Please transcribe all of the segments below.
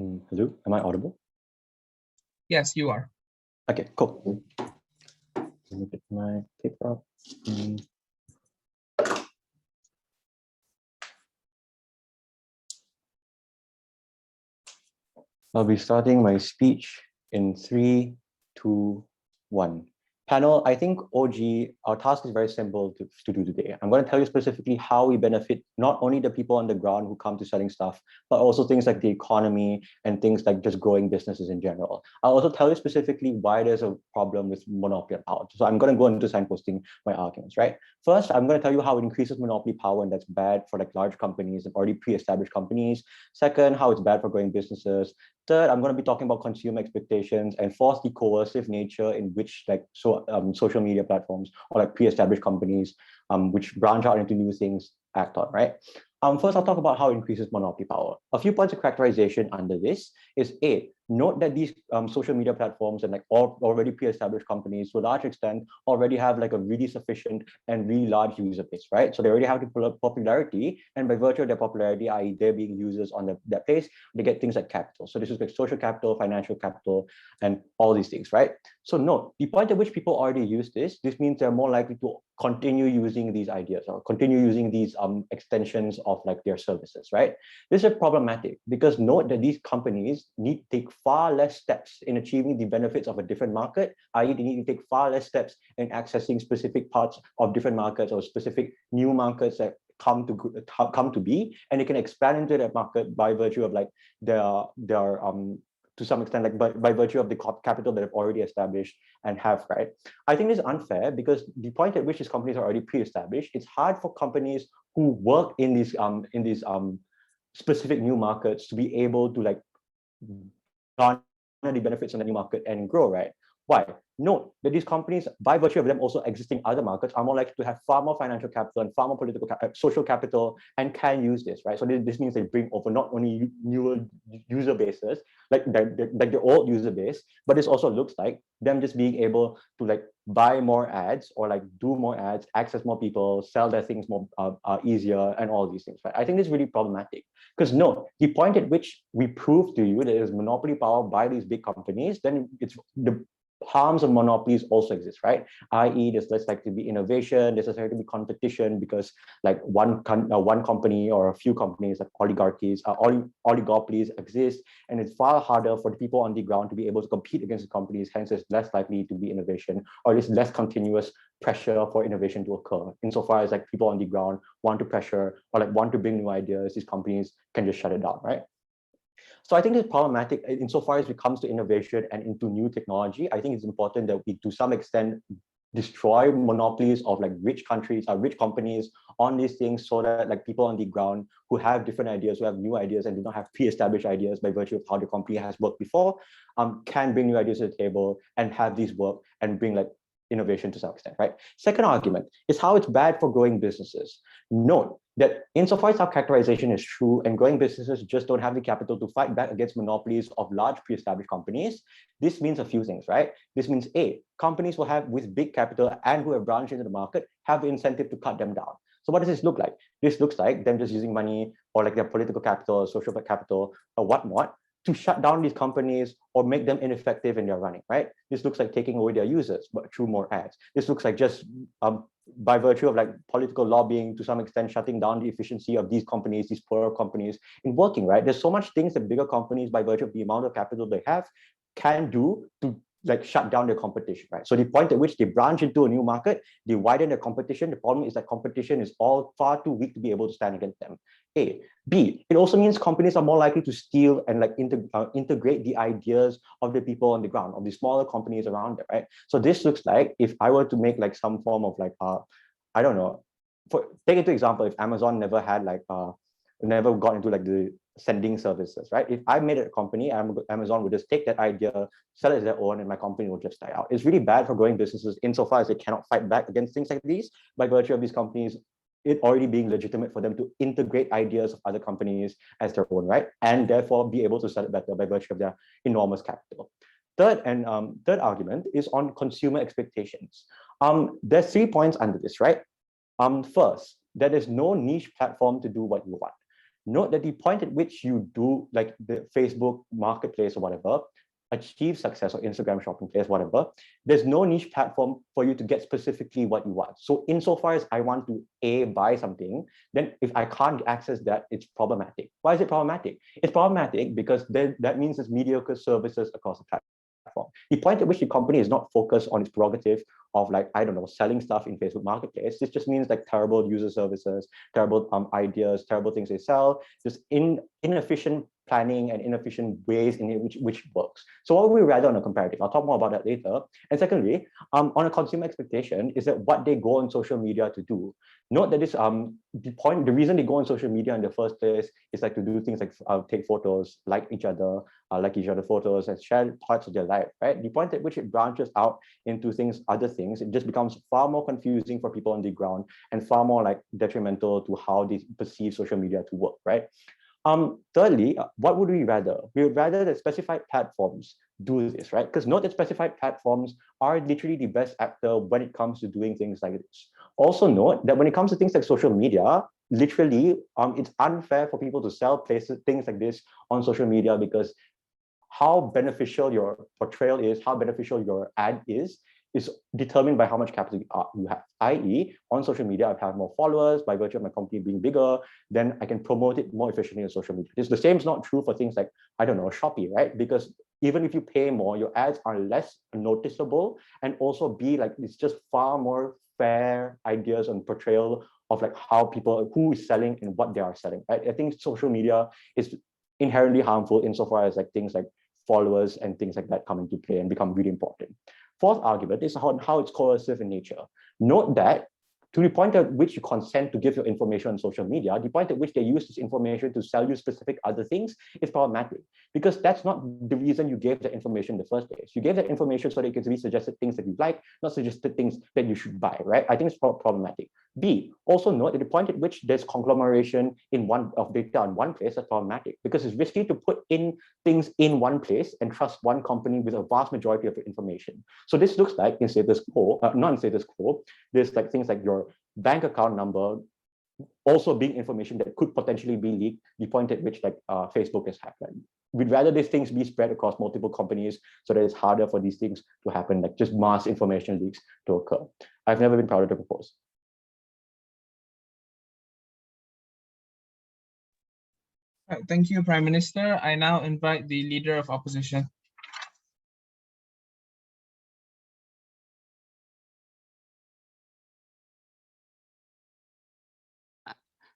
Hello, am I audible? Yes, you are. Okay, cool. Let me get my paper up. I'll be starting my speech in 3, 2, 1. Panel, I think OG, our task is very simple to do today. I'm going to tell you specifically how we benefit not only the people on the ground who come to selling stuff, but also things like the economy and things like just growing businesses in general. I'll also tell you specifically why there's a problem with monopoly power. So I'm going to go into signposting my arguments, right? First, I'm going to tell you how it increases monopoly power and that's bad for like large companies and already pre-established companies. Second, how it's bad for growing businesses. Third, I'm going to be talking about consumer expectations, and fourth, the coercive nature in which like social media platforms or like pre-established companies which branch out into new things act on, right? First, I'll talk about how it increases monopoly power. A few points of characterization under this is A, note that these social media platforms and like already pre-established companies to a large extent already have like a really sufficient and really large user base, right? So they already have the popularity, and by virtue of their popularity, i.e. they're being users on that place, they get things like capital. So this is like social capital, financial capital, and all these things, right? So note, the point at which people already use this means they're more likely to continue using these ideas or continue using these extensions of like their services, right? This is problematic because note that these companies need to take far less steps in achieving the benefits of a different market, i.e. they need to take far less steps in accessing specific parts of different markets or specific new markets that come to be, and they can expand into that market by virtue of like their to some extent, like by virtue of the capital that have already established and have, right? I think it's unfair because the point at which these companies are already pre-established, it's hard for companies who work in these specific new markets to be able to like garner the benefits on the new market and grow, right? Why? Note that these companies, by virtue of them also existing other markets, are more likely to have far more financial capital and far more social capital and can use this, right? So this means they bring over not only newer user bases, like the old user base, but this also looks like them just being able to like buy more ads or like do more ads, access more people, sell their things more easier, and all these things, right? I think this is really problematic because no, the point at which we prove to you that there's monopoly power by these big companies, then it's the harms of monopolies also exist, right? I.e., there's less likely to be innovation, there's less likely to be competition because like one company or a few companies like oligopolies exist, and it's far harder for the people on the ground to be able to compete against the companies. Hence, there's less likely to be innovation, or there's less continuous pressure for innovation to occur. Insofar as like people on the ground want to pressure or like want to bring new ideas, these companies can just shut it down, right? So I think it's problematic insofar as it comes to innovation and into new technology. I think it's important that we, to some extent, destroy monopolies of like rich countries or rich companies on these things so that like people on the ground who have different ideas, who have new ideas and do not have pre-established ideas by virtue of how the company has worked before, can bring new ideas to the table and have these work and bring like innovation to some extent, right? Second argument is how it's bad for growing businesses. Note that insofar as our characterization is true and growing businesses just don't have the capital to fight back against monopolies of large pre-established companies, this means a few things, right? This means A, companies will have with big capital and who have branched into the market have the incentive to cut them down. So what does this look like? This looks like them just using money or like their political capital, social capital, or whatnot to shut down these companies or make them ineffective in their running, right? This looks like taking away their users, but through more ads. This looks like just by virtue of like political lobbying, to some extent, shutting down the efficiency of these companies, these poorer companies in working, right? There's so much things that bigger companies, by virtue of the amount of capital they have, can do to like shut down their competition, right? So the point at which they branch into a new market, they widen their competition. The problem is that competition is all far too weak to be able to stand against them. A. B, it also means companies are more likely to steal and like integrate the ideas of the people on the ground, of the smaller companies around them, right? So this looks like if I were to make like some form of like, I don't know, take into example, if Amazon never had like, never got into like the sending services, right? If I made a company, Amazon would just take that idea, sell it as their own, and my company will just die out. It's really bad for growing businesses insofar as they cannot fight back against things like these by virtue of these companies it already being legitimate for them to integrate ideas of other companies as their own, right? And therefore be able to sell it better by virtue of their enormous capital. Third argument is on consumer expectations. There's 3 points under this, right? First, there is no niche platform to do what you want. Note that the point at which you do like the Facebook marketplace or whatever, achieve success, or Instagram shopping place, whatever, there's no niche platform for you to get specifically what you want. So insofar as I want to buy something, then if I can't access that, it's problematic. Why is it problematic? It's problematic because that means there's mediocre services across the platform. The point at which the company is not focused on its prerogative of like, I don't know, selling stuff in Facebook Marketplace. This just means like terrible user services, terrible ideas, terrible things they sell, just inefficient planning and inefficient ways in which works. So what would we rather on a comparative? I'll talk more about that later. And secondly, on a consumer expectation is that what they go on social media to do. Note that this the reason they go on social media in the first place is like to do things like take photos, like each other's photos, and share parts of their life, right? The point at which it branches out into other things, it just becomes far more confusing for people on the ground and far more like detrimental to how they perceive social media to work, right? Thirdly, what would we rather? We would rather that specified platforms do this, right? Because note that specified platforms are literally the best actor when it comes to doing things like this. Also note that when it comes to things like social media, literally, it's unfair for people to sell things like this on social media, because how beneficial your portrayal is, how beneficial your ad is determined by how much capital you have. I.e., on social media, I have more followers by virtue of my company being bigger, then I can promote it more efficiently on social media. The same is not true for things like, I don't know, Shopee, right? Because even if you pay more, your ads are less noticeable, and also it's just far more fair ideas and portrayal of like who is selling and what they are selling, right? I think social media is inherently harmful insofar as like things like followers and things like that come into play and become really important. Fourth argument is how it's coercive in nature. Note that to the point at which you consent to give your information on social media, the point at which they use this information to sell you specific other things is problematic, because that's not the reason you gave that information in the first place. You gave that information so that you can be suggested things that you like, not suggested things that you should buy, right? I think it's problematic. B, also note that the point at which there's conglomeration of data in one place, that's problematic, because it's risky to put in things in one place and trust one company with a vast majority of your information. So this looks like in status quo, not in status quo, there's like things like your bank account number also being information that could potentially be leaked, the point at which like Facebook has happened. We'd rather these things be spread across multiple companies so that it's harder for these things to happen, like just mass information leaks to occur. I've never been prouder to propose. Thank you, Prime Minister. I now invite the Leader of Opposition.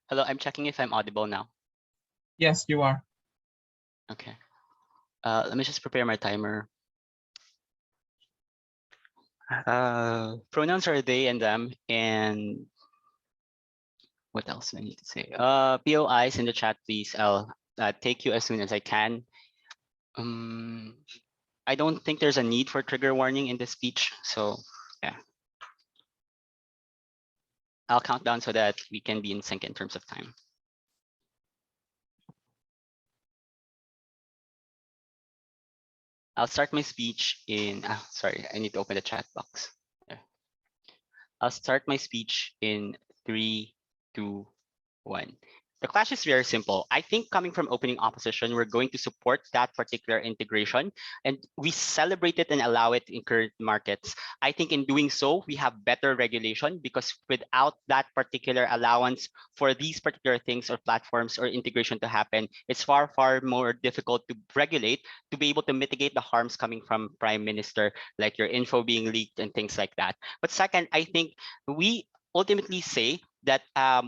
Hello, I'm checking if I'm audible now. Yes, you are. Okay. Let me just prepare my timer. Pronouns are they and them, and what else do I need to say? POIs in the chat, please. I'll take you as soon as I can. I don't think there's a need for trigger warning in this speech, so yeah. I'll count down so that we can be in sync in terms of time. I'll start my speech in, sorry, I need to open the chat box. There. I'll start my speech in 3, 2, 1. The clash is very simple. I think coming from opening opposition, we're going to support that particular integration, and we celebrate it and allow it in current markets. I think in doing so, we have better regulation, because without that particular allowance for these particular things or platforms or integration to happen, it's far, far more difficult to regulate, to be able to mitigate the harms coming from Prime Minister, like your info being leaked and things like that. But second, I think we ultimately say that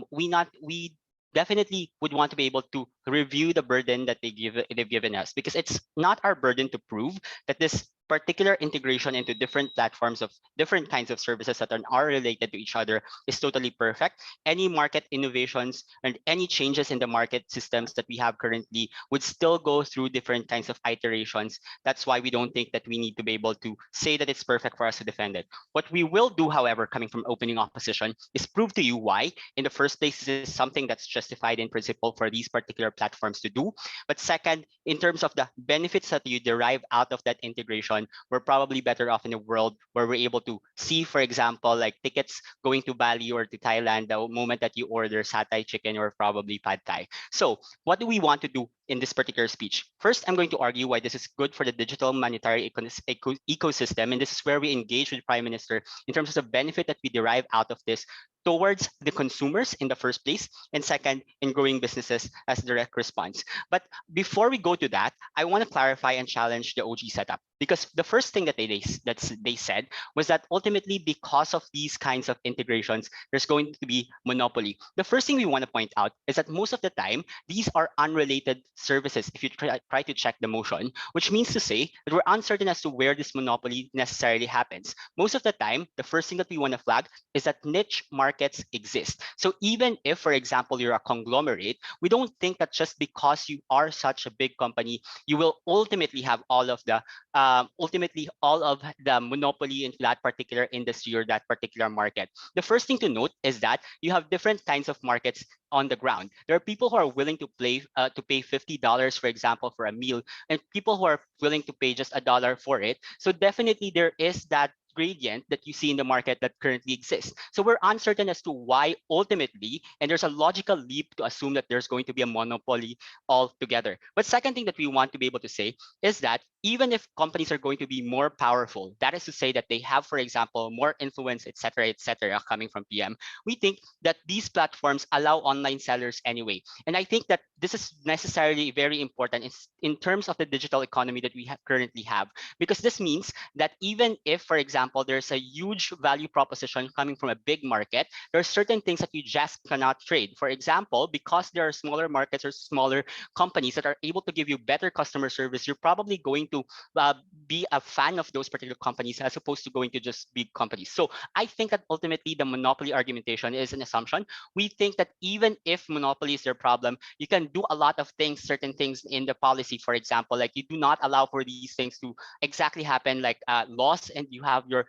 we definitely would want to be able to review the burden that they've given us, because it's not our burden to prove that this particular integration into different platforms of different kinds of services that are related to each other is totally perfect. Any market innovations and any changes in the market systems that we have currently would still go through different kinds of iterations. That's why we don't think that we need to be able to say that it's perfect for us to defend it. What we will do, however, coming from opening opposition, is prove to you why, in the first place, this is something that's justified in principle for these particular platforms to do. But second, in terms of the benefits that you derive out of that integration, we're probably better off in a world where we're able to see, for example, like tickets going to Bali or to Thailand the moment that you order satay chicken or probably pad thai. So what do we want to do in this particular speech? First, I'm going to argue why this is good for the digital monetary ecosystem. And this is where we engage with the Prime Minister in terms of the benefit that we derive out of this towards the consumers in the first place, and second, in growing businesses as direct response. But before we go to that, I want to clarify and challenge the OG setup, because the first thing that they said was that ultimately, because of these kinds of integrations, there's going to be monopoly. The first thing we want to point out is that most of the time, these are unrelated services if you try to check the motion, which means to say that we're uncertain as to where this monopoly necessarily happens. Most of the time, the first thing that we want to flag is that niche markets exist. So even if, for example, you're a conglomerate, we don't think that just because you are such a big company, you will ultimately have all of the monopoly in that particular industry or that particular market. The first thing to note is that you have different kinds of markets on the ground. There are people who are willing to pay $50, for example, for a meal, and people who are willing to pay just $1 for it. So definitely there is that gradient that you see in the market that currently exists. So we're uncertain as to why ultimately, and there's a logical leap to assume that there's going to be a monopoly altogether. But second thing that we want to be able to say is that even if companies are going to be more powerful, that is to say that they have, for example, more influence, et cetera, coming from PM, we think that these platforms allow online sellers anyway. And I think that this is necessarily very important in terms of the digital economy that we currently have, because this means that even if, for example, there's a huge value proposition coming from a big market, there are certain things that you just cannot trade. For example, because there are smaller markets or smaller companies that are able to give you better customer service, you're probably going to be a fan of those particular companies as opposed to going to just big companies. So I think that ultimately the monopoly argumentation is an assumption. We think that even if monopoly is their problem, you can do a lot of things, certain things in the policy. For example, like you do not allow for these things to exactly happen, like laws, and you have your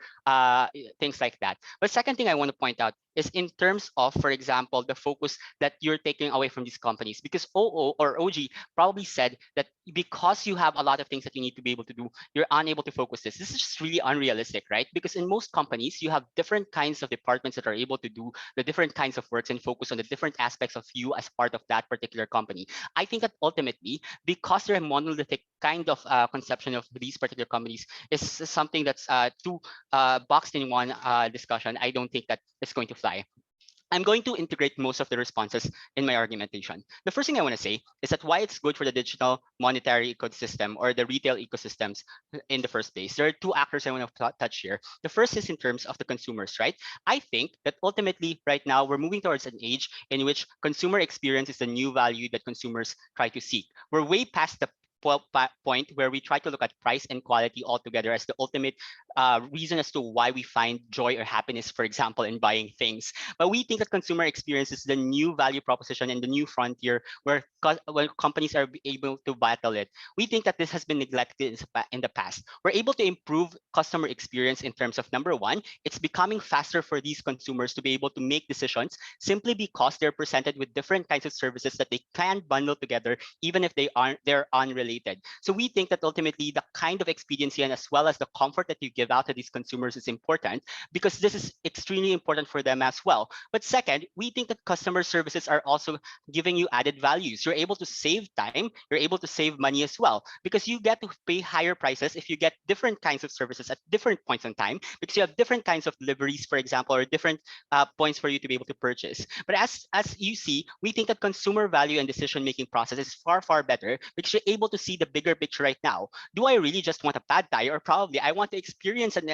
things like that. But second thing I want to point out is in terms of, for example, the focus that you're taking away from these companies, because OO or OG probably said that because you have a lot of things that you need to be able to do, you're unable to focus this. This is just really unrealistic, right? Because in most companies, you have different kinds of departments that are able to do the different kinds of works and focus on the different aspects of you as part of that particular company. I think that ultimately, because they're a monolithic kind of conception of these particular companies, is something that's too boxed in one discussion. I don't think that it's going to fly. I'm going to integrate most of the responses in my argumentation. The first thing I want to say is that why it's good for the digital monetary ecosystem or the retail ecosystems in the first place. There are two actors I want to touch here. The first is in terms of the consumers, right? I think that ultimately right now we're moving towards an age in which consumer experience is the new value that consumers try to seek. We're way past the point where we try to look at price and quality altogether as the ultimate reason as to why we find joy or happiness, for example, in buying things. But we think that consumer experience is the new value proposition and the new frontier where companies are able to battle it. We think that this has been neglected in the past. We're able to improve customer experience in terms of, number one, it's becoming faster for these consumers to be able to make decisions simply because they're presented with different kinds of services that they can bundle together, even if they're unrelated. So we think that ultimately the kind of expediency and as well as the comfort that you give out to these consumers is important, because this is extremely important for them as well. But second, we think that customer services are also giving you added values. You're able to save time, you're able to save money as well, because you get to pay higher prices if you get different kinds of services at different points in time, because you have different kinds of deliveries, for example, or different points for you to be able to purchase. But as you see, we think that consumer value and decision-making process is far, far better because you're able to see the bigger picture right now. Do I really just want a pad thai, or probably I want to experience an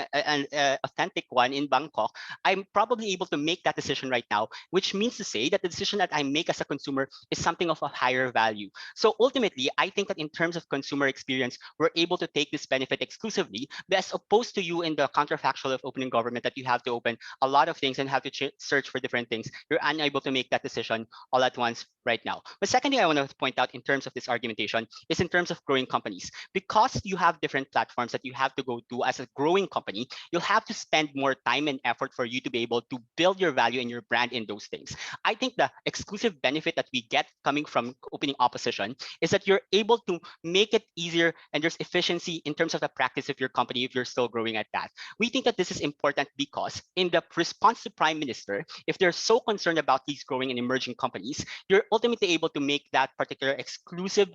authentic one in Bangkok? I'm probably able to make that decision right now, which means to say that the decision that I make as a consumer is something of a higher value. So ultimately, I think that in terms of consumer experience, we're able to take this benefit exclusively, as opposed to you in the counterfactual of opening government that you have to open a lot of things and have to search for different things. You're unable to make that decision all at once right now. The second thing I want to point out in terms of this argumentation is in terms of growing companies. Because you have different platforms that you have to go to as a growing company, you'll have to spend more time and effort for you to be able to build your value and your brand in those things. I think the exclusive benefit that we get coming from opening opposition is that you're able to make it easier and there's efficiency in terms of the practice of your company if you're still growing at that. We think that this is important because in the response to Prime Minister, if they're so concerned about these growing and emerging companies, you're ultimately able to make that particular exclusive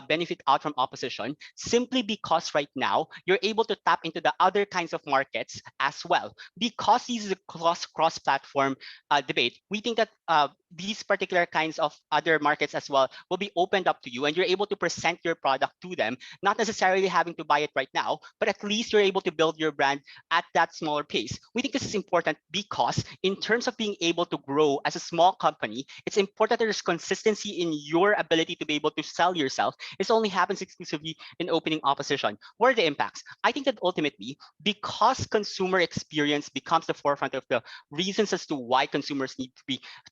benefit out from opposition simply because right now you're able to tap into the other kinds of markets as well. Because this is a cross-platform debate, we think that these particular kinds of other markets as well will be opened up to you and you're able to present your product to them, not necessarily having to buy it right now, but at least you're able to build your brand at that smaller pace. We think this is important because in terms of being able to grow as a small company, it's important that there's consistency in your ability to be able to sell yourself. This only happens exclusively in opening opposition. What are the impacts? I think that ultimately, because consumer experience becomes the forefront of the reasons as to why consumers need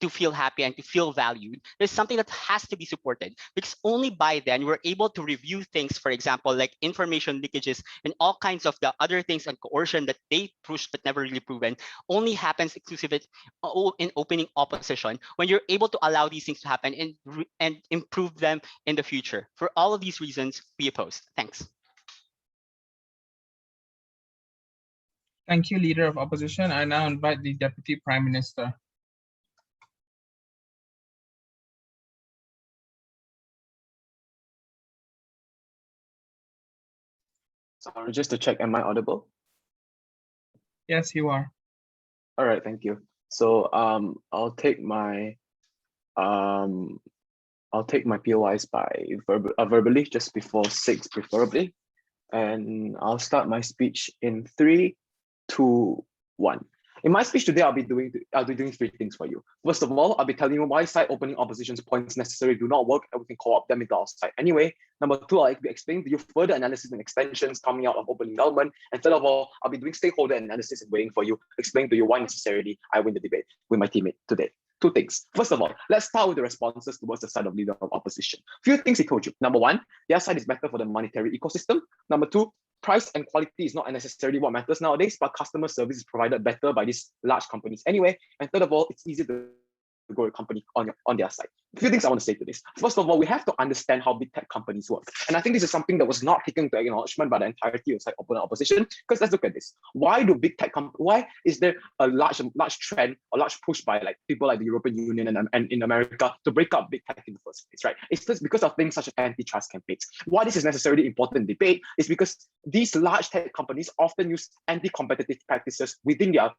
to feel happy and to feel valued, there's something that has to be supported, because only by then we're able to review things, for example, like information leakages and all kinds of the other things and coercion that they push but never really proven, only happens exclusively in opening opposition when you're able to allow these things to happen and improve them in the future. For all of these reasons, we oppose. Thanks. Thank you, Leader of Opposition. I now invite the Deputy Prime Minister. Sorry, just to check, am I audible? Yes, you are. All right, thank you. So I'll take my POIs by verbally, just before 6 preferably, and I'll start my speech in 3, 2, 1. In my speech today, I'll be doing 3 things for you. First of all, I'll be telling you why side opening opposition's points necessary do not work, and we can co-opt them into our side anyway. Number 2, I'll be explaining to you further analysis and extensions coming out of opening government. And third of all, I'll be doing stakeholder analysis and waiting for you, explaining to you why necessarily I win the debate with my teammate today. 2 things. First of all, let's start with the responses towards the side of leader of opposition. Few things he told you. Number 1, their side is better for the monetary ecosystem. Number 2, price and quality is not necessarily what matters nowadays, but customer service is provided better by these large companies anyway. And third of all, it's easy to grow a company on their side. A few things I want to say to this. First of all, we have to understand how big tech companies work. And I think this is something that was not taken into acknowledgement by the entirety of side open opposition. Because let's look at this. Why do big tech companies, why is there a large trend or large push by like people like the European Union and in America to break up big tech in the first place, right? It's just because of things such as antitrust campaigns. Why this is necessarily important debate is because these large tech companies often use anti-competitive practices within their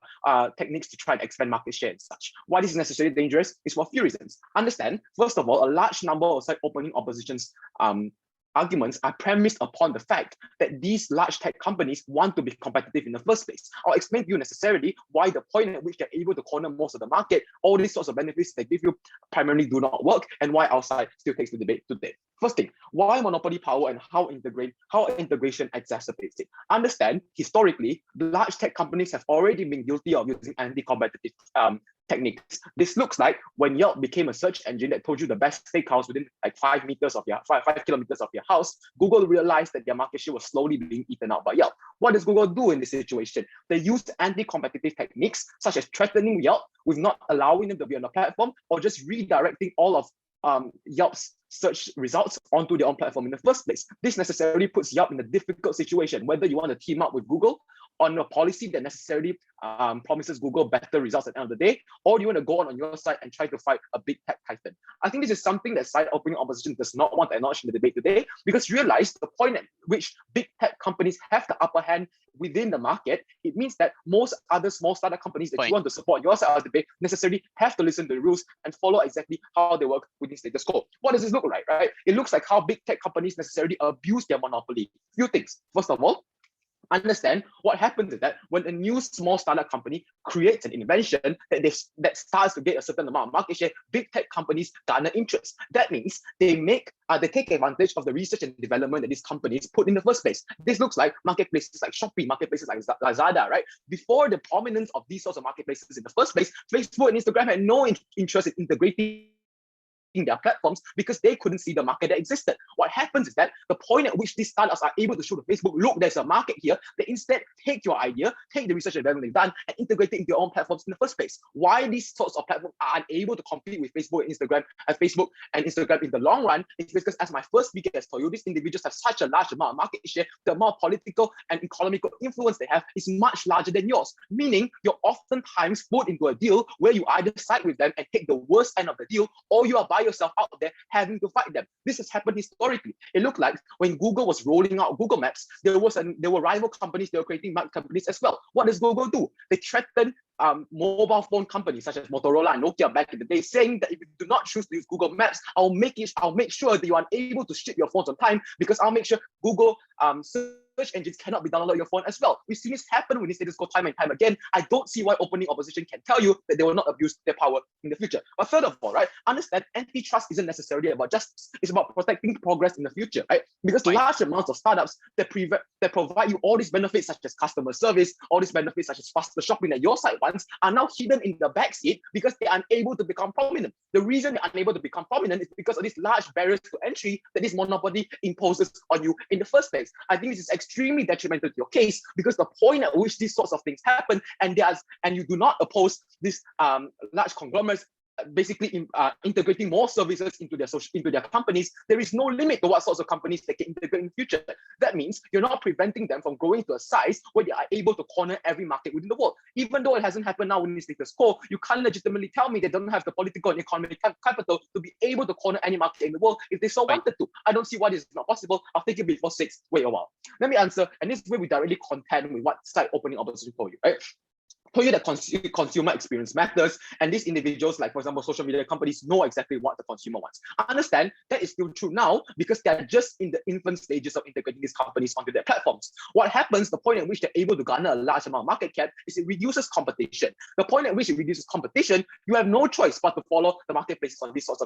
techniques to try and expand market share and such. Why this is necessarily dangerous is for a few reasons. Understand, first of all, a large number of side opening opposition's arguments are premised upon the fact that these large tech companies want to be competitive in the first place. I'll explain to you necessarily why the point at which they're able to corner most of the market, all these sorts of benefits they give you primarily do not work, and why our side still takes the debate today. First thing, why monopoly power and how integration exacerbates it. Understand, historically, large tech companies have already been guilty of using anti-competitive techniques. This looks like when Yelp became a search engine that told you the best steakhouse within like 5 kilometers of your house. Google realized that their market share was slowly being eaten out by Yelp. What does Google do in this situation? They used anti-competitive techniques such as threatening Yelp with not allowing them to be on the platform, or just redirecting all of Yelp's search results onto their own platform in the first place. This necessarily puts Yelp in a difficult situation, whether you want to team up with Google on a policy that necessarily promises Google better results at the end of the day, or do you want to go on your side and try to fight a big tech titan? I think this is something that side opening opposition does not want to acknowledge in the debate today, because realize the point at which big tech companies have the upper hand within the market, it means that most other small startup companies that you want to support your side of the debate necessarily have to listen to the rules and follow exactly how they work within status quo. What does this look like, right? It looks like how big tech companies necessarily abuse their monopoly. Few things. First of all, understand what happens is that when a new small startup company creates an invention that starts to get a certain amount of market share, big tech companies garner interest. That means they take advantage of the research and development that these companies put in the first place. This looks like marketplaces like Shopee, marketplaces like Lazada, right? Before the prominence of these sorts of marketplaces in the first place, Facebook and Instagram had no interest in integrating their platforms because they couldn't see the market that existed. What happens is that the point at which these startups are able to show to Facebook, look, there's a market here, they instead take your idea, take the research and development they've done, and integrate it into your own platforms in the first place. Why these sorts of platforms are unable to compete with Facebook and Instagram in the long run is because, as my first speaker has told you, these individuals have such a large amount of market share, the amount of political and economical influence they have is much larger than yours, meaning you're oftentimes put into a deal where you either side with them and take the worst end of the deal, or you are by yourself out there having to fight them. This has happened historically. It looked like when Google was rolling out Google Maps, there were rival companies, they were creating map companies as well. What does Google do? They threaten mobile phone companies such as Motorola and Nokia back in the day, saying that if you do not choose to use Google Maps, I'll make sure that you are able to ship your phones on time, because I'll make sure Google search engines cannot be downloaded on your phone as well. We've seen this happen with this status quo time and time again. I don't see why opening opposition can tell you that they will not abuse their power in the future. But third of all, right, understand antitrust isn't necessarily about justice. It's about protecting progress in the future, right? Because large amounts of startups that provide you all these benefits such as customer service, all these benefits such as faster shopping that your site wants, are now hidden in the backseat because they are unable to become prominent. The reason they're unable to become prominent is because of these large barriers to entry that this monopoly imposes on you in the first place. I think this is extremely detrimental to your case, because the point at which these sorts of things happen and you do not oppose these large conglomerates basically integrating more services into their companies, there is no limit to what sorts of companies they can integrate in the future. That means you're not preventing them from growing to a size where they are able to corner every market within the world. Even though it hasn't happened now in this status quo, you can't legitimately tell me they don't have the political and economic capital to be able to corner any market in the world if they so wanted to. I don't see why this is not possible. I'll take it before 6. Wait a while. Let me answer, and this is where we directly contend with what side opening opposition for you, right? Told you that consumer experience matters, and these individuals, like for example, social media companies, know exactly what the consumer wants. I understand that is still true now because they're just in the infant stages of integrating these companies onto their platforms. What happens, the point at which they're able to garner a large amount of market cap, is it reduces competition. The point at which it reduces competition, you have no choice but to follow the marketplaces on these sorts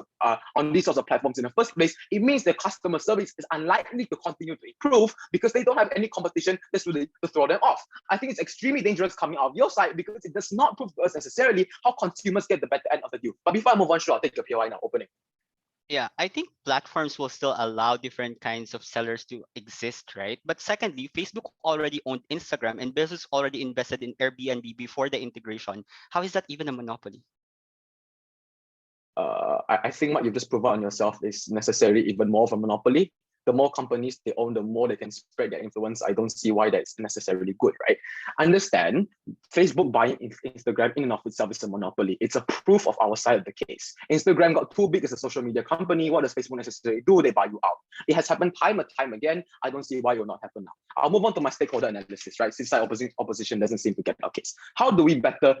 of platforms in the first place. It means the customer service is unlikely to continue to improve because they don't have any competition that's really to throw them off. I think it's extremely dangerous coming out of your side, because it does not prove to us necessarily how consumers get the better end of the deal. But before I move on, sure, I'll take your POI now, opening. Yeah, I think platforms will still allow different kinds of sellers to exist, right? But secondly, Facebook already owned Instagram and Bezos already invested in Airbnb before the integration. How is that even a monopoly? I think what you've just proven on yourself is necessarily even more of a monopoly. The more companies they own, the more they can spread their influence. I don't see why that's necessarily good, right? Understand, Facebook buying Instagram in and of itself is a monopoly. It's a proof of our side of the case. Instagram got too big as a social media company. What does Facebook necessarily do? They buy you out. It has happened time and time again. I don't see why it will not happen now. I'll move on to my stakeholder analysis, right? Since opposition doesn't seem to get our case. How do we better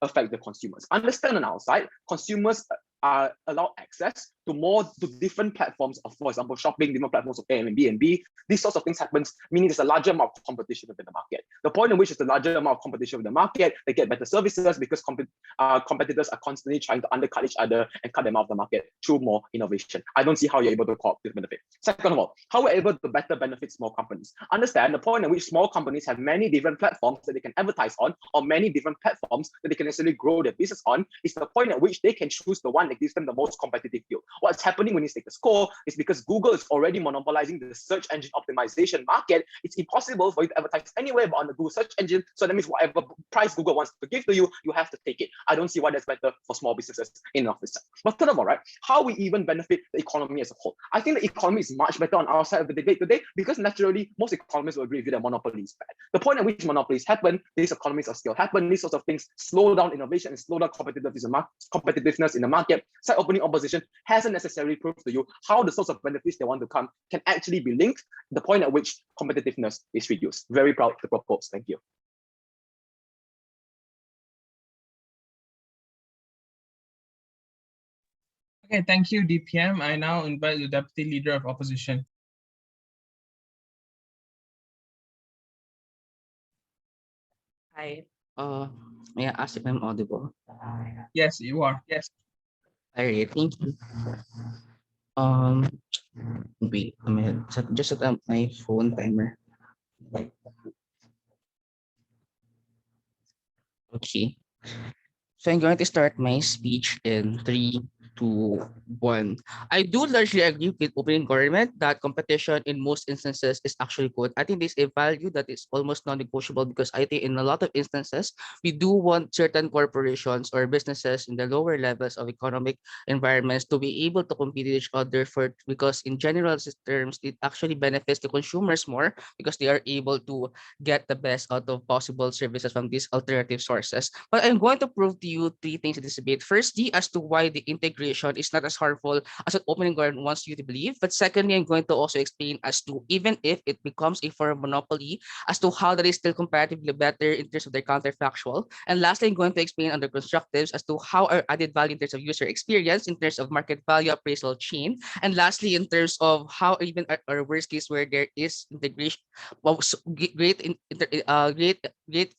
affect the consumers? Understand on our side, consumers are allowed access to different platforms of, for example, shopping, different platforms of Airbnb. These sorts of things happens, meaning there's a larger amount of competition within the market. The point in which is the larger amount of competition within the market, they get better services because competitors are constantly trying to undercut each other and cut them out of the market through more innovation. I don't see how you're able to co-opt this benefit. Second of all, how we're able to better benefit small companies. Understand the point in which small companies have many different platforms that they can advertise on, or many different platforms that they can necessarily grow their business on, is the point at which they can choose the one that gives them the most competitive deal. What's happening when you take the score is because Google is already monopolizing the search engine optimization market. It's impossible for you to advertise anywhere but on the Google search engine. So that means whatever price Google wants to give to you, you have to take it. I don't see why that's better for small businesses in and of itself. But third of all, right, how we even benefit the economy as a whole. I think the economy is much better on our side of the debate today because naturally most economists will agree with you that monopoly is bad. The point at which monopolies happen, these economies of scale happen, these sorts of things slow down innovation and slow down competitiveness in the market. Side opening opposition hasn't necessarily proved to you how the sorts of benefits they want to come can actually be linked, the point at which competitiveness is reduced. Very proud to propose. Thank you. Okay, thank you, DPM. I now invite the Deputy Leader of Opposition. Hi. May I ask if I'm audible? Yes, you are. Yes. All right, thank you. Wait a minute. Just set up my phone timer. Okay. So I'm going to start my speech in 3, 2, 1. I do largely agree with opening government that competition in most instances is actually good. I think there's a value that is almost non-negotiable because I think in a lot of instances, we do want certain corporations or businesses in the lower levels of economic environments to be able to compete with each other for because in general terms, it actually benefits the consumers more because they are able to get the best out of possible services from these alternative sources. But I'm going to prove to you three things in this debate. Firstly, as to why the integration is not as harmful as an opening government wants you to believe. But secondly, I'm going to also explain as to even if it becomes a form of monopoly, as to how that is still comparatively better in terms of their counterfactual. And lastly, I'm going to explain under constructives as to how our added value in terms of user experience, in terms of market value appraisal chain, and lastly, in terms of how even our worst case where there is integration, well, great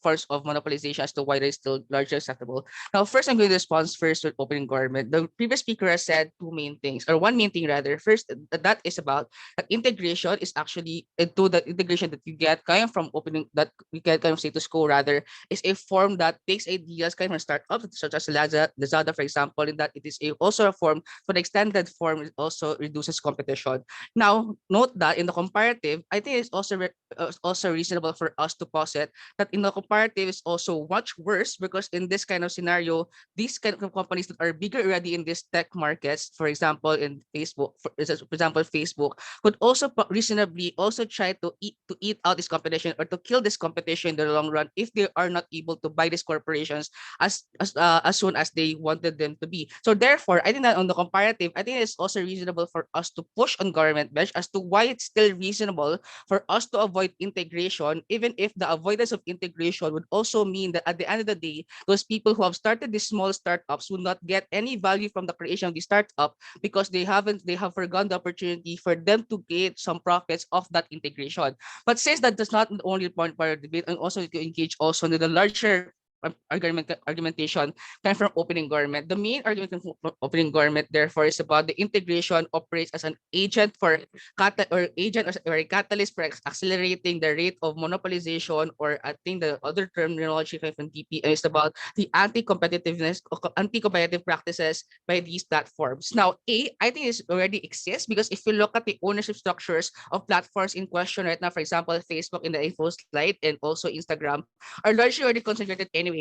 forms of monopolization as to why they're still largely acceptable. Now, first, I'm going to respond first with opening government. The previous speaker has said two main things, or one main thing rather. First, that is about that integration is actually into the integration that you get kind of from opening that we get kind of status quo rather is a form that takes ideas kind of from startups such as Lazada, for example, in that it is also a form for the extended form it also reduces competition. Now, note that in the comparative, I think it's also reasonable for us to posit that in the comparative is also much worse because in this kind of scenario, these kind of companies that are bigger already in these tech markets, for example, in Facebook, for example, Facebook, could also reasonably also try to eat out this competition or to kill this competition in the long run if they are not able to buy these corporations as soon as they wanted them to be. So therefore, I think that on the comparative, I think it's also reasonable for us to push on government bench as to why it's still reasonable for us to avoid integration, even if the avoidance of integration would also mean that at the end of the day, those people who have started these small startups will not get any value from the creation of the startup because they have forgone the opportunity for them to get some profits of that integration. But since that does not only point part of the debate and also to engage also in the larger argumentation kind from opening government. The main argument from opening government, therefore, is about the integration operates as an agent for or a catalyst for accelerating the rate of monopolization, or I think the other terminology from TP is about the anti-competitive practices by these platforms. Now, I think this already exists because if you look at the ownership structures of platforms in question right now, for example, Facebook in the info slide and also Instagram, are largely already concentrated anyway.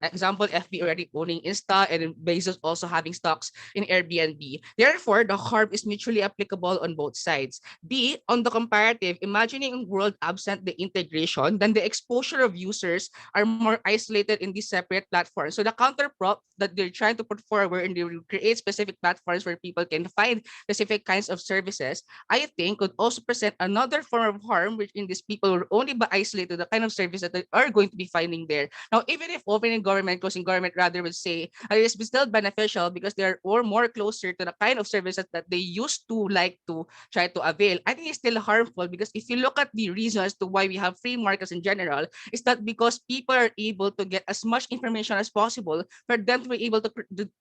Example, FB already owning Insta and Bezos also having stocks in Airbnb. Therefore, the harm is mutually applicable on both sides. B, on the comparative, imagining a world absent the integration, then the exposure of users are more isolated in these separate platforms. So the counterprop that they're trying to put forward and they will create specific platforms where people can find specific kinds of services, I think could also present another form of harm, which in these people will only be isolated to the kind of services that they are going to be finding there. Now, even if opening government, closing government rather will say it is still beneficial because they're or more closer to the kind of services that they used to like to try to avail, I think it's still harmful because if you look at the reason as to why we have free markets in general, is that because people are able to get as much information as possible for them to be able to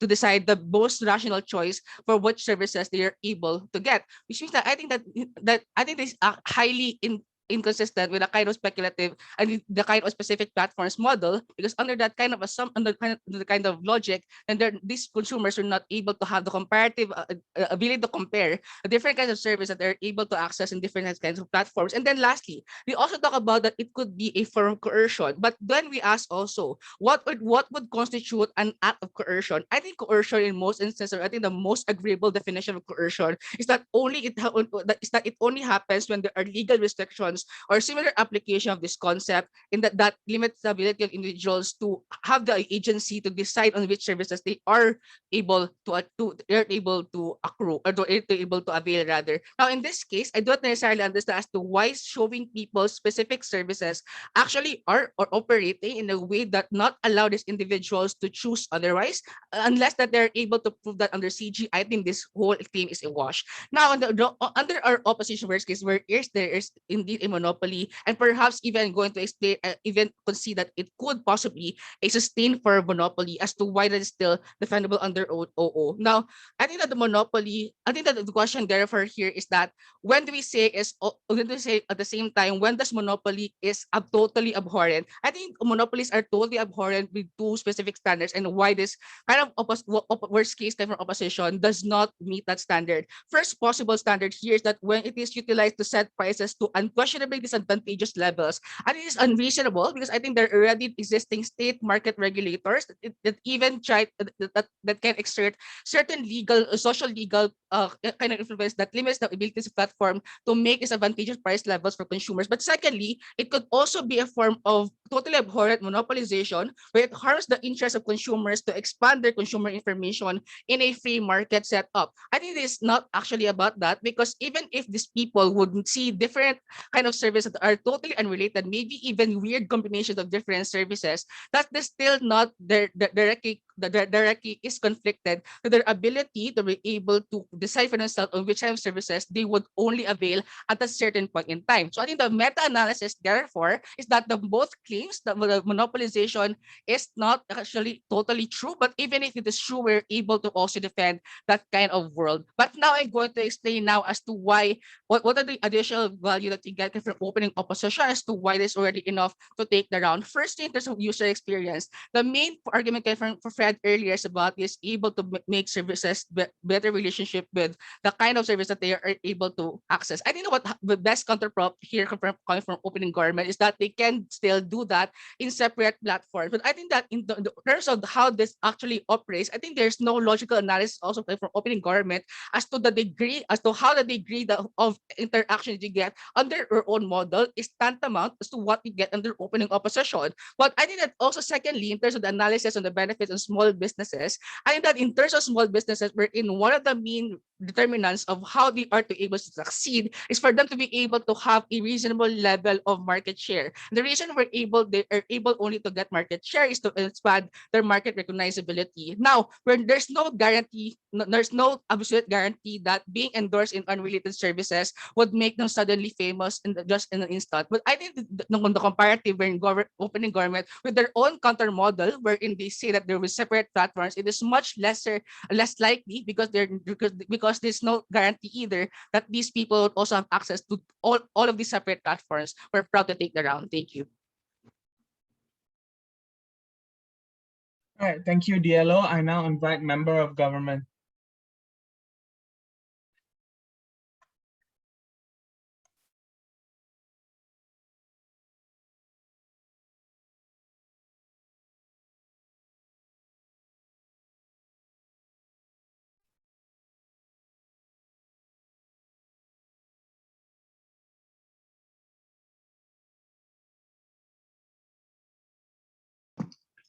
decide the most rational choice for which services they are able to get, which means that I think this is highly inconsistent with the kind of speculative and the kind of specific platforms model, because under that kind of under the kind of logic, and these consumers are not able to have the comparative ability to compare the different kinds of service that they're able to access in different kinds of platforms. And then lastly, we also talk about that it could be a form of coercion, but then we ask also what would constitute an act of coercion. I think coercion in most instances, or I think the most agreeable definition of coercion is that it only happens when there are legal restrictions or similar application of this concept, in that limits the ability of individuals to have the agency to decide on which services they are able they're able to accrue, or they're able to avail rather. Now, in this case, I don't necessarily understand as to why showing people specific services actually are or operating in a way that not allow these individuals to choose otherwise, unless that they're able to prove that under CG. I think this whole claim is a wash. Now, under our opposition worst case, where is there is indeed a monopoly, and perhaps even going to explain, even concede that it could possibly a sustained for monopoly as to why that is still defendable under OO. Now, I think that the monopoly, I think that the question therefore here is that when do we say when do we say at the same time, when does monopoly is totally abhorrent? I think monopolies are totally abhorrent with two specific standards, and why this kind of worst case type of opposition does not meet that standard. First possible standard here is that when it is utilized to set prices to unquestionably disadvantageous levels, and it is unreasonable because I think there are already existing state market regulators that even try that can exert certain legal, social legal kind of influence that limits the ability of the platform to make disadvantageous price levels for consumers. But secondly, it could also be a form of totally abhorrent monopolization where it harms the interest of consumers to expand their consumer information in a free market setup. I think it is not actually about that, because even if these people would see different kind of services that are totally unrelated, maybe even weird combinations of different services, that is still not directly is conflicted to their ability to be able to decide for themselves on which kind of services they would only avail at a certain point in time. So I think the meta-analysis, therefore, is that the both claims that the monopolization is not actually totally true, but even if it is true, we're able to also defend that kind of world. But now I'm going to explain now as to why, what are the additional value that you get from opening opposition as to why this is already enough to take the round. Firstly, in terms of user experience, the main argument for Fred earlier is about is able to make services better relationship with the kind of service that they are able to access. I think what the best counterprop here coming from opening government is that they can still do that in separate platforms. But I think that in the terms of how this actually operates, I think there's no logical analysis also from opening government as to the degree, as to how the degree of interaction you get under your own model is tantamount as to what you get under opening opposition. But I think that also secondly, in terms of the analysis on the benefits of small businesses, I think that in terms of small businesses, we're in one of the main determinants of how they are to able to succeed is for them to be able to have a reasonable level of market share. The reason they are able only to get market share is to expand their market recognizability. Now, when there's no guarantee, there's no absolute guarantee that being endorsed in unrelated services would make them suddenly famous just in an instant. But I think the comparative when opening government with their own counter model, wherein they say that there will separate platforms, it is much less likely because there's no guarantee either that these people would also have access to all of these separate platforms. We're proud to take the round. Thank you. All right, thank you, Diallo. I now invite member of government.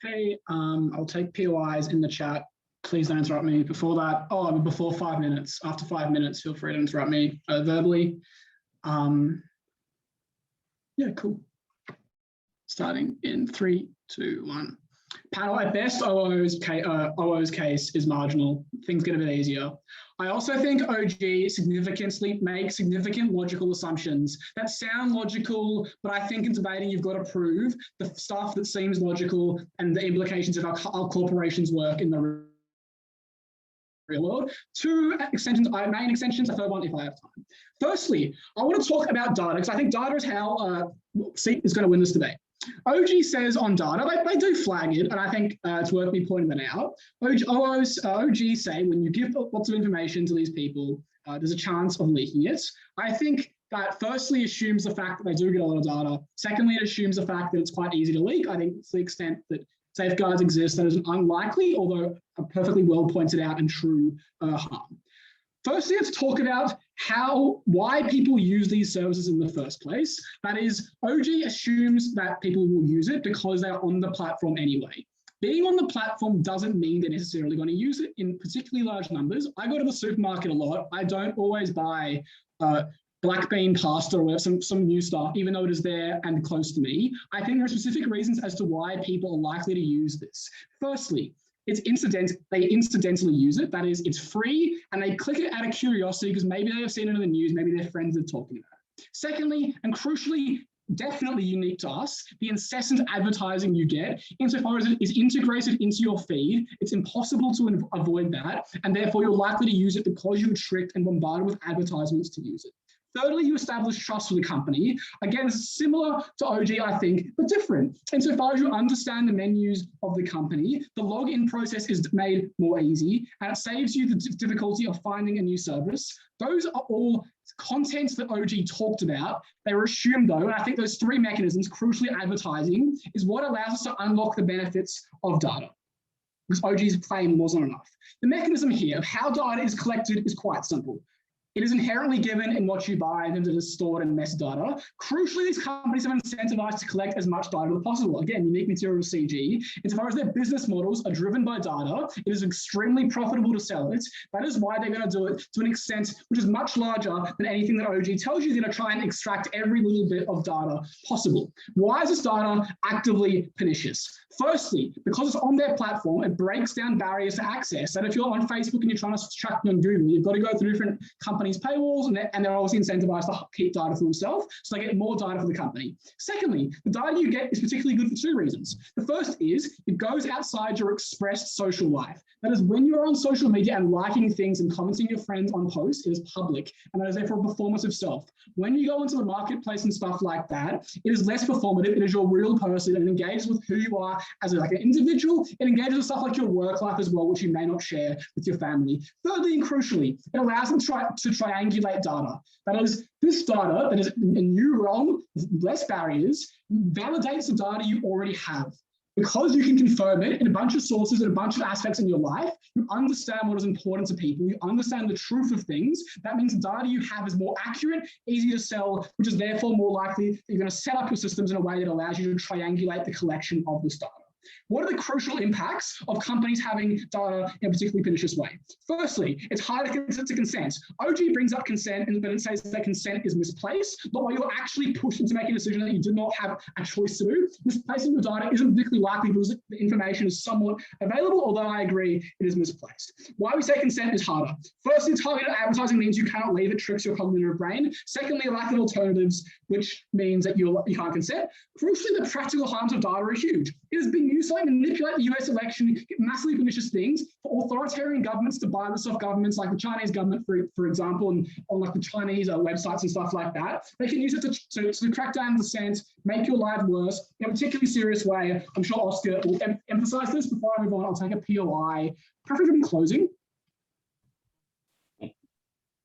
Hey, I'll take POIs in the chat. Please don't interrupt me before that. Oh, before 5 minutes. After 5 minutes, feel free to interrupt me verbally. Yeah, cool. Starting in 3, 2, 1. Panel, at best, OO's case is marginal. Things get a bit easier. I also think OG significantly makes significant logical assumptions that sound logical, but I think in debating you've got to prove the stuff that seems logical and the implications of how corporations work in the real world. Two extensions, main extensions, a third one if I have time. Firstly, I want to talk about data because I think data is how SEEP is going to win this debate. OG says on data, they do flag it, and I think it's worth me pointing that out. OG say when you give lots of information to these people, there's a chance of leaking it. I think that firstly assumes the fact that they do get a lot of data. Secondly, it assumes the fact that it's quite easy to leak. I think to the extent that safeguards exist, that is an unlikely, although a perfectly well pointed out and true harm. Firstly, let's talk about why people use these services in the first place. That is, OG assumes that people will use it because they are on the platform anyway. Being on the platform doesn't mean they're necessarily going to use it in particularly large numbers. I go to the supermarket a lot. I don't always buy black bean pasta or some new stuff, even though it is there and close to me. I think there are specific reasons as to why people are likely to use this. Firstly, they incidentally use it. That is, it's free, and they click it out of curiosity because maybe they have seen it in the news, maybe their friends are talking about it. Secondly, and crucially, definitely unique to us, the incessant advertising you get, insofar as it is integrated into your feed, it's impossible to avoid that, and therefore you're likely to use it because you were tricked and bombarded with advertisements to use it. Thirdly, you establish trust for the company. Again, it's similar to OG, I think, but different. Insofar as you understand the menus of the company, the login process is made more easy, and it saves you the difficulty of finding a new service. Those are all contents that OG talked about. They were assumed though, and I think those three mechanisms, crucially advertising, is what allows us to unlock the benefits of data, because OG's claim wasn't enough. The mechanism here of how data is collected is quite simple. It is inherently given in what you buy in terms of the stored and metadata. Crucially, these companies are incentivized to collect as much data as possible. Again, unique material CG. Insofar as their business models are driven by data, it is extremely profitable to sell it. That is why they're going to do it to an extent which is much larger than anything that OG tells you. They're going to try and extract every little bit of data possible. Why is this data actively pernicious? Firstly, because it's on their platform, it breaks down barriers to access. That if you're on Facebook and you're trying to track me on Google, you've got to go through different companies' paywalls, and they're obviously incentivized to keep data for themselves, so they get more data for the company. Secondly, the data you get is particularly good for two reasons. The first is it goes outside your expressed social life. That is, when you're on social media and liking things and commenting your friends on posts, it is public, and that is therefore a performance of self. When you go into the marketplace and stuff like that, it is less performative. It is your real person, and engages with who you are as like an individual. It engages with stuff like your work life as well, which you may not share with your family. Thirdly, and crucially, it allows them to triangulate data. That is, this data that is a new realm, less barriers, validates the data you already have. Because you can confirm it in a bunch of sources and a bunch of aspects in your life, you understand what is important to people, you understand the truth of things. That means the data you have is more accurate, easier to sell, which is therefore more likely that you're going to set up your systems in a way that allows you to triangulate the collection of this data. What are the crucial impacts of companies having data in a particularly pernicious way? Firstly, it's harder to consent. OG brings up consent, but it says that consent is misplaced, but while you're actually pushed into making a decision that you did not have a choice to do, misplacing your data isn't particularly likely because the information is somewhat available, although I agree it is misplaced. Why we say consent is harder. Firstly, targeted advertising means you cannot leave it, tricks your cognitive brain. Secondly, lack of alternatives, which means that you can't consent. Crucially, the practical harms of data are huge. It is being used to manipulate the US election, get massively pernicious things for authoritarian governments to buy this off governments like the Chinese government, for example, and on like the Chinese websites and stuff like that. They can use it to crack down dissent, make your life worse in a particularly serious way. I'm sure Oscar will emphasize this. Before I move on, I'll take a POI, preferably in closing.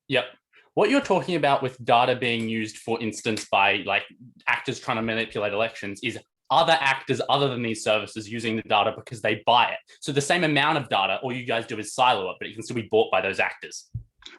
Yep. What you're talking about with data being used, for instance, by like actors trying to manipulate elections is other actors other than these services using the data because they buy it. So the same amount of data, all you guys do is silo it, but it can still be bought by those actors.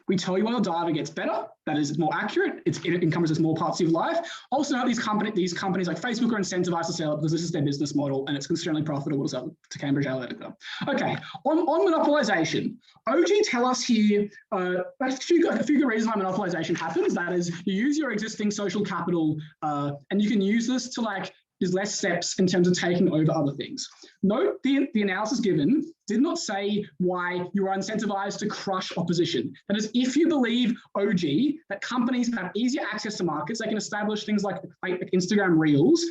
We tell you why the data gets better, that is, it's more accurate, it encompasses more parts of your life. Also, these companies like Facebook are incentivized to sell it because this is their business model and it's extremely profitable to sell to Cambridge Analytica. Okay, on monopolization, OG tell us here a few good reasons why monopolization happens. That is, you use your existing social capital and you can use this to like, there's less steps in terms of taking over other things. Note the analysis given did not say why you are incentivized to crush opposition. That is, if you believe OG, that companies have easier access to markets, they can establish things like Instagram Reels,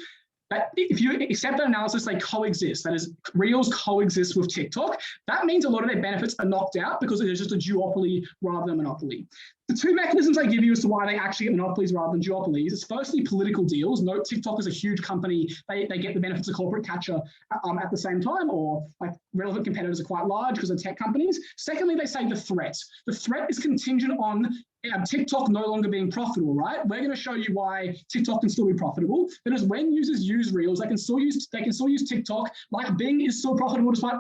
that if you accept that analysis, they coexist. That is, Reels coexist with TikTok. That means a lot of their benefits are knocked out because it is just a duopoly rather than a monopoly. The two mechanisms I give you as to why they actually get monopolies rather than duopolies is firstly political deals. Note TikTok is a huge company. They get the benefits of corporate catcher at the same time, or like relevant competitors are quite large because they're tech companies. Secondly, they say the threat. The threat is contingent on TikTok no longer being profitable, right? We're going to show you why TikTok can still be profitable. That is, when users use Reels, they can still use TikTok. Like Bing is still profitable despite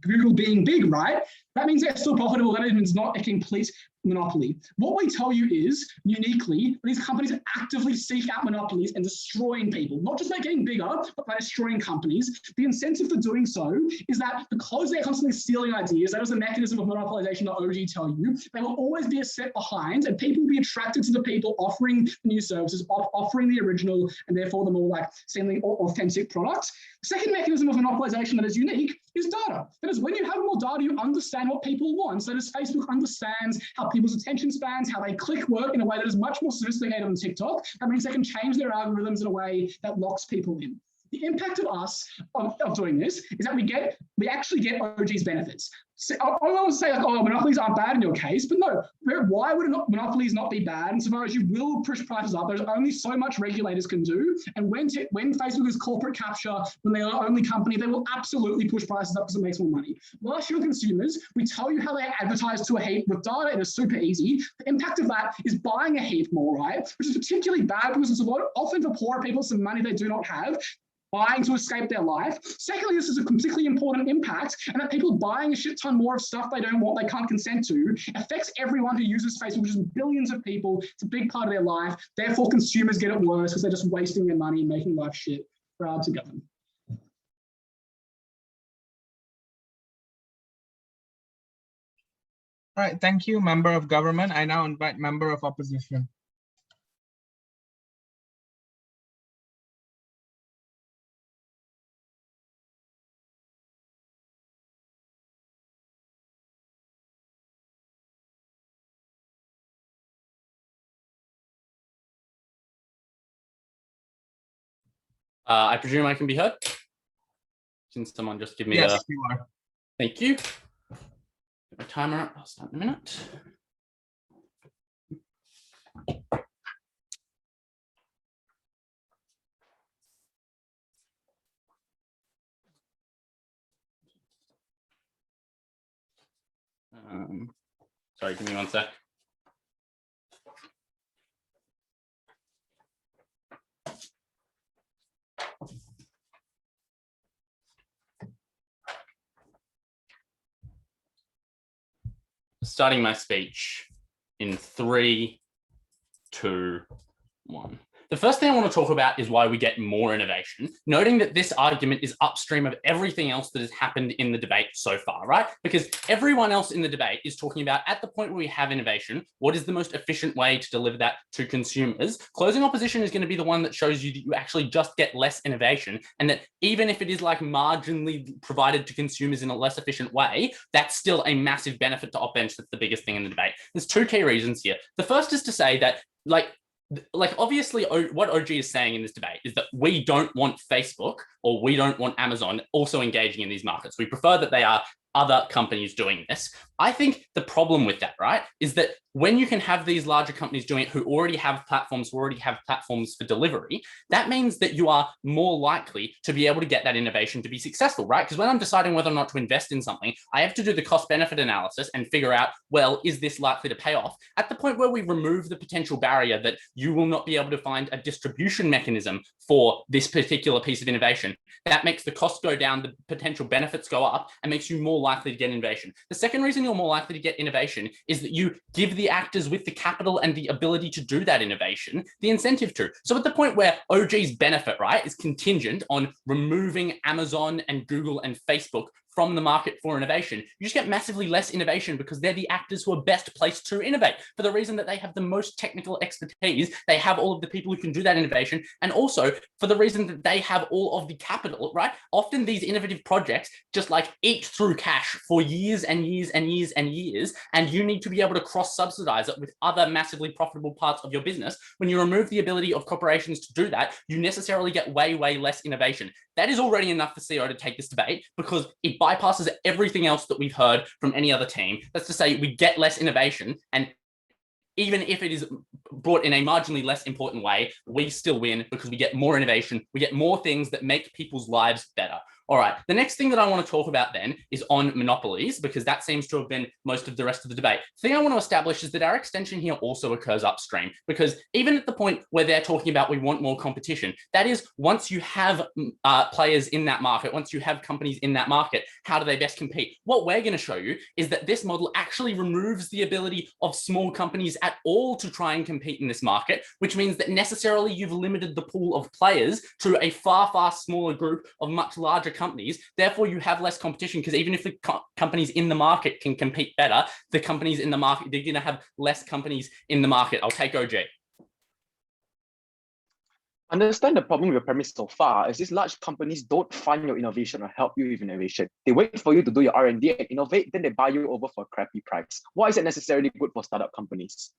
Google being big, right? That means they're still profitable. That means not a complete monopoly. What we tell you is, uniquely, these companies actively seek out monopolies and destroying people, not just by getting bigger, but by destroying companies. The incentive for doing so is that because they're constantly stealing ideas, that is the mechanism of monopolization that OG tell you, they will always be a step behind and people will be attracted to the people offering new services, offering the original, and therefore the more like seemingly authentic products. The second mechanism of monopolization that is unique is data. That is, when you have more data, you understand what people want. So does Facebook understands how people's attention spans, how they click work in a way that is much more sophisticated on TikTok. That means they can change their algorithms in a way that locks people in. The impact of us of doing this is that we actually get OG's benefits. So I want to say like, oh, monopolies aren't bad in your case, but no, why would monopolies not be bad? Insofar as you will push prices up, there's only so much regulators can do. And when Facebook is corporate capture, when they are the only company, they will absolutely push prices up because it makes more money. Last year, consumers, we tell you how they advertise to a heap with data. It is super easy. The impact of that is buying a heap more, right? Which is particularly bad because it's often for poorer people, some money they do not have, buying to escape their life. Secondly, this is a particularly important impact, and that people buying a shit ton more of stuff they don't want, they can't consent to, affects everyone who uses Facebook, which is billions of people. It's a big part of their life. Therefore, consumers get it worse because they're just wasting their money and making life shit for our to govern. All right, thank you, Member of Government. I now invite Member of Opposition. I presume I can be heard? Can someone just give me Yes, you are. Thank you. Get my timer up. I'll start in a minute. Sorry, give me one sec. Starting my speech in 3, 2, 1. The first thing I want to talk about is why we get more innovation, noting that this argument is upstream of everything else that has happened in the debate so far, right? Because everyone else in the debate is talking about, at the point where we have innovation, what is the most efficient way to deliver that to consumers? Closing opposition is going to be the one that shows you that you actually just get less innovation, and that even if it is like marginally provided to consumers in a less efficient way, that's still a massive benefit to op-bench. That's the biggest thing in the debate. There's 2 key reasons here. The first is to say that, like obviously what OG is saying in this debate is that we don't want Facebook or we don't want Amazon also engaging in these markets. We prefer that they are other companies doing this. I think the problem with that, right, is that when you can have these larger companies doing it who already have platforms for delivery, that means that you are more likely to be able to get that innovation to be successful, right? Because when I'm deciding whether or not to invest in something, I have to do the cost benefit analysis and figure out, well, is this likely to pay off? At the point where we remove the potential barrier that you will not be able to find a distribution mechanism for this particular piece of innovation, that makes the cost go down, the potential benefits go up, and makes you more likely to get innovation. The second reason you're more likely to get innovation is that you give the actors with the capital and the ability to do that innovation the incentive to. So at the point where OG's benefit, right, is contingent on removing Amazon and Google and Facebook from the market for innovation, you just get massively less innovation because they're the actors who are best placed to innovate for the reason that they have the most technical expertise, they have all of the people who can do that innovation, and also for the reason that they have all of the capital, right? Often these innovative projects just like eat through cash for years and years and years and years, and you need to be able to cross-subsidize it with other massively profitable parts of your business. When you remove the ability of corporations to do that, you necessarily get way, way less innovation. That is already enough for CO to take this debate because it bypasses everything else that we've heard from any other team. That's to say we get less innovation, and even if it is brought in a marginally less important way, we still win because we get more innovation. We get more things that make people's lives better. All right, the next thing that I want to talk about then is on monopolies, because that seems to have been most of the rest of the debate. The thing I want to establish is that our extension here also occurs upstream, because even at the point where they're talking about we want more competition, that is, once you have players in that market, once you have companies in that market, how do they best compete? What we're going to show you is that this model actually removes the ability of small companies at all to try and compete in this market, which means that necessarily you've limited the pool of players to a far, far smaller group of much larger companies. Therefore, you have less competition because even if the companies in the market can compete better, the companies in the market, they're going to have less companies in the market. I'll take OJ. Understand the problem with your premise so far is these large companies don't fund your innovation or help you with innovation. They wait for you to do your R&D and innovate, then they buy you over for a crappy price. Why is it necessarily good for startup companies?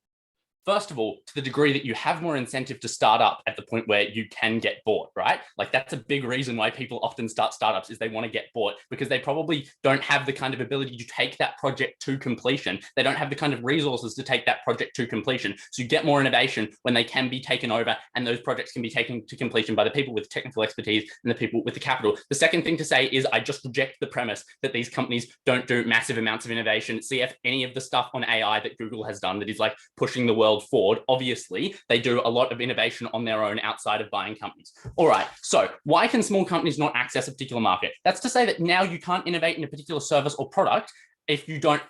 First of all, to the degree that you have more incentive to start up at the point where you can get bought, right? Like that's a big reason why people often start startups is they want to get bought because they probably don't have the kind of ability to take that project to completion. They don't have the kind of resources to take that project to completion. So you get more innovation when they can be taken over and those projects can be taken to completion by the people with technical expertise and the people with the capital. The second thing to say is I just reject the premise that these companies don't do massive amounts of innovation. See if any of the stuff on AI that Google has done that is like pushing the world forward. Obviously, they do a lot of innovation on their own outside of buying companies. All right, so why can small companies not access a particular market? That's to say that now you can't innovate in a particular service or product if you don't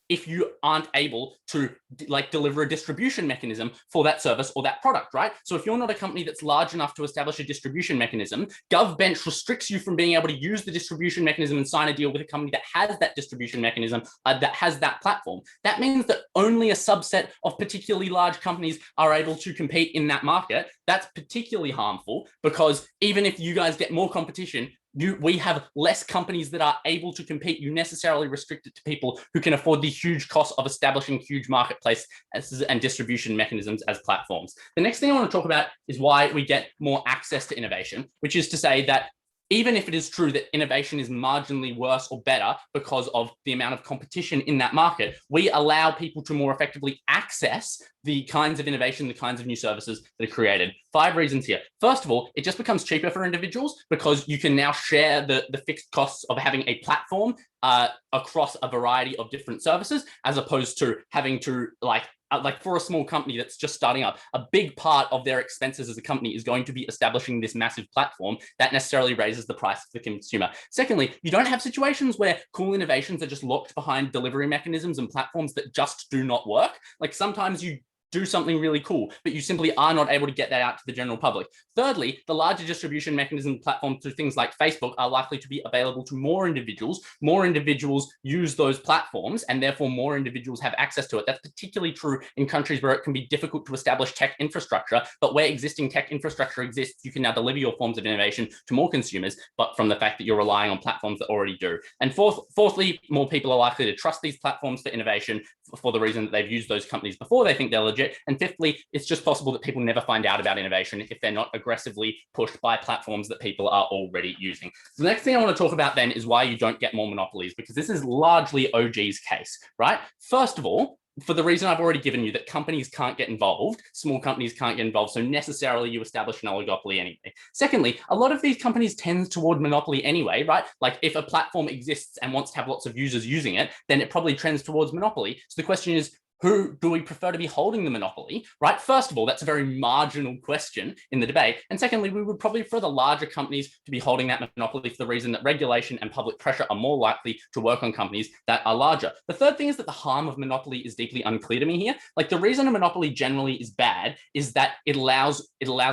if you aren't able to like deliver a distribution mechanism for that service or that product, right? So if you're not a company that's large enough to establish a distribution mechanism, GovBench restricts you from being able to use the distribution mechanism and sign a deal with a company that has that distribution mechanism, that has that platform. That means that only a subset of particularly large companies are able to compete in that market. That's particularly harmful because even if you guys get more competition, we have less companies that are able to compete. You necessarily restrict it to people who can afford the huge cost of establishing huge marketplace and distribution mechanisms as platforms. The next thing I want to talk about is why we get more access to innovation, which is to say that even if it is true that innovation is marginally worse or better because of the amount of competition in that market, we allow people to more effectively access the kinds of innovation, the kinds of new services that are created. 5 reasons here. First of all, it just becomes cheaper for individuals because you can now share the fixed costs of having a platform across a variety of different services, as opposed to having to like for a small company that's just starting up, a big part of their expenses as a company is going to be establishing this massive platform that necessarily raises the price for the consumer. Secondly, you don't have situations where cool innovations are just locked behind delivery mechanisms and platforms that just do not work. Like sometimes you do something really cool, but you simply are not able to get that out to the general public. Thirdly, the larger distribution mechanism platforms through things like Facebook are likely to be available to more individuals. More individuals use those platforms and therefore more individuals have access to it. That's particularly true in countries where it can be difficult to establish tech infrastructure, but where existing tech infrastructure exists, you can now deliver your forms of innovation to more consumers, but from the fact that you're relying on platforms that already do. And fourthly, more people are likely to trust these platforms for innovation for the reason that they've used those companies before they think they're legit. And fifthly, it's just possible that people never find out about innovation if they're not aggressively pushed by platforms that people are already using. So the next thing I want to talk about then is why you don't get more monopolies, because this is largely OG's case, right? First of all, for the reason I've already given you, that companies can't get involved, small companies can't get involved, so necessarily you establish an oligopoly anyway. Secondly, a lot of these companies tend toward monopoly anyway, right? Like if a platform exists and wants to have lots of users using it, then it probably trends towards monopoly. So the question is, who do we prefer to be holding the monopoly, right? First of all, that's a very marginal question in the debate. And secondly, we would probably prefer the larger companies to be holding that monopoly for the reason that regulation and public pressure are more likely to work on companies that are larger. The third thing is that the harm of monopoly is deeply unclear to me here. Like the reason a monopoly generally is bad is that it allows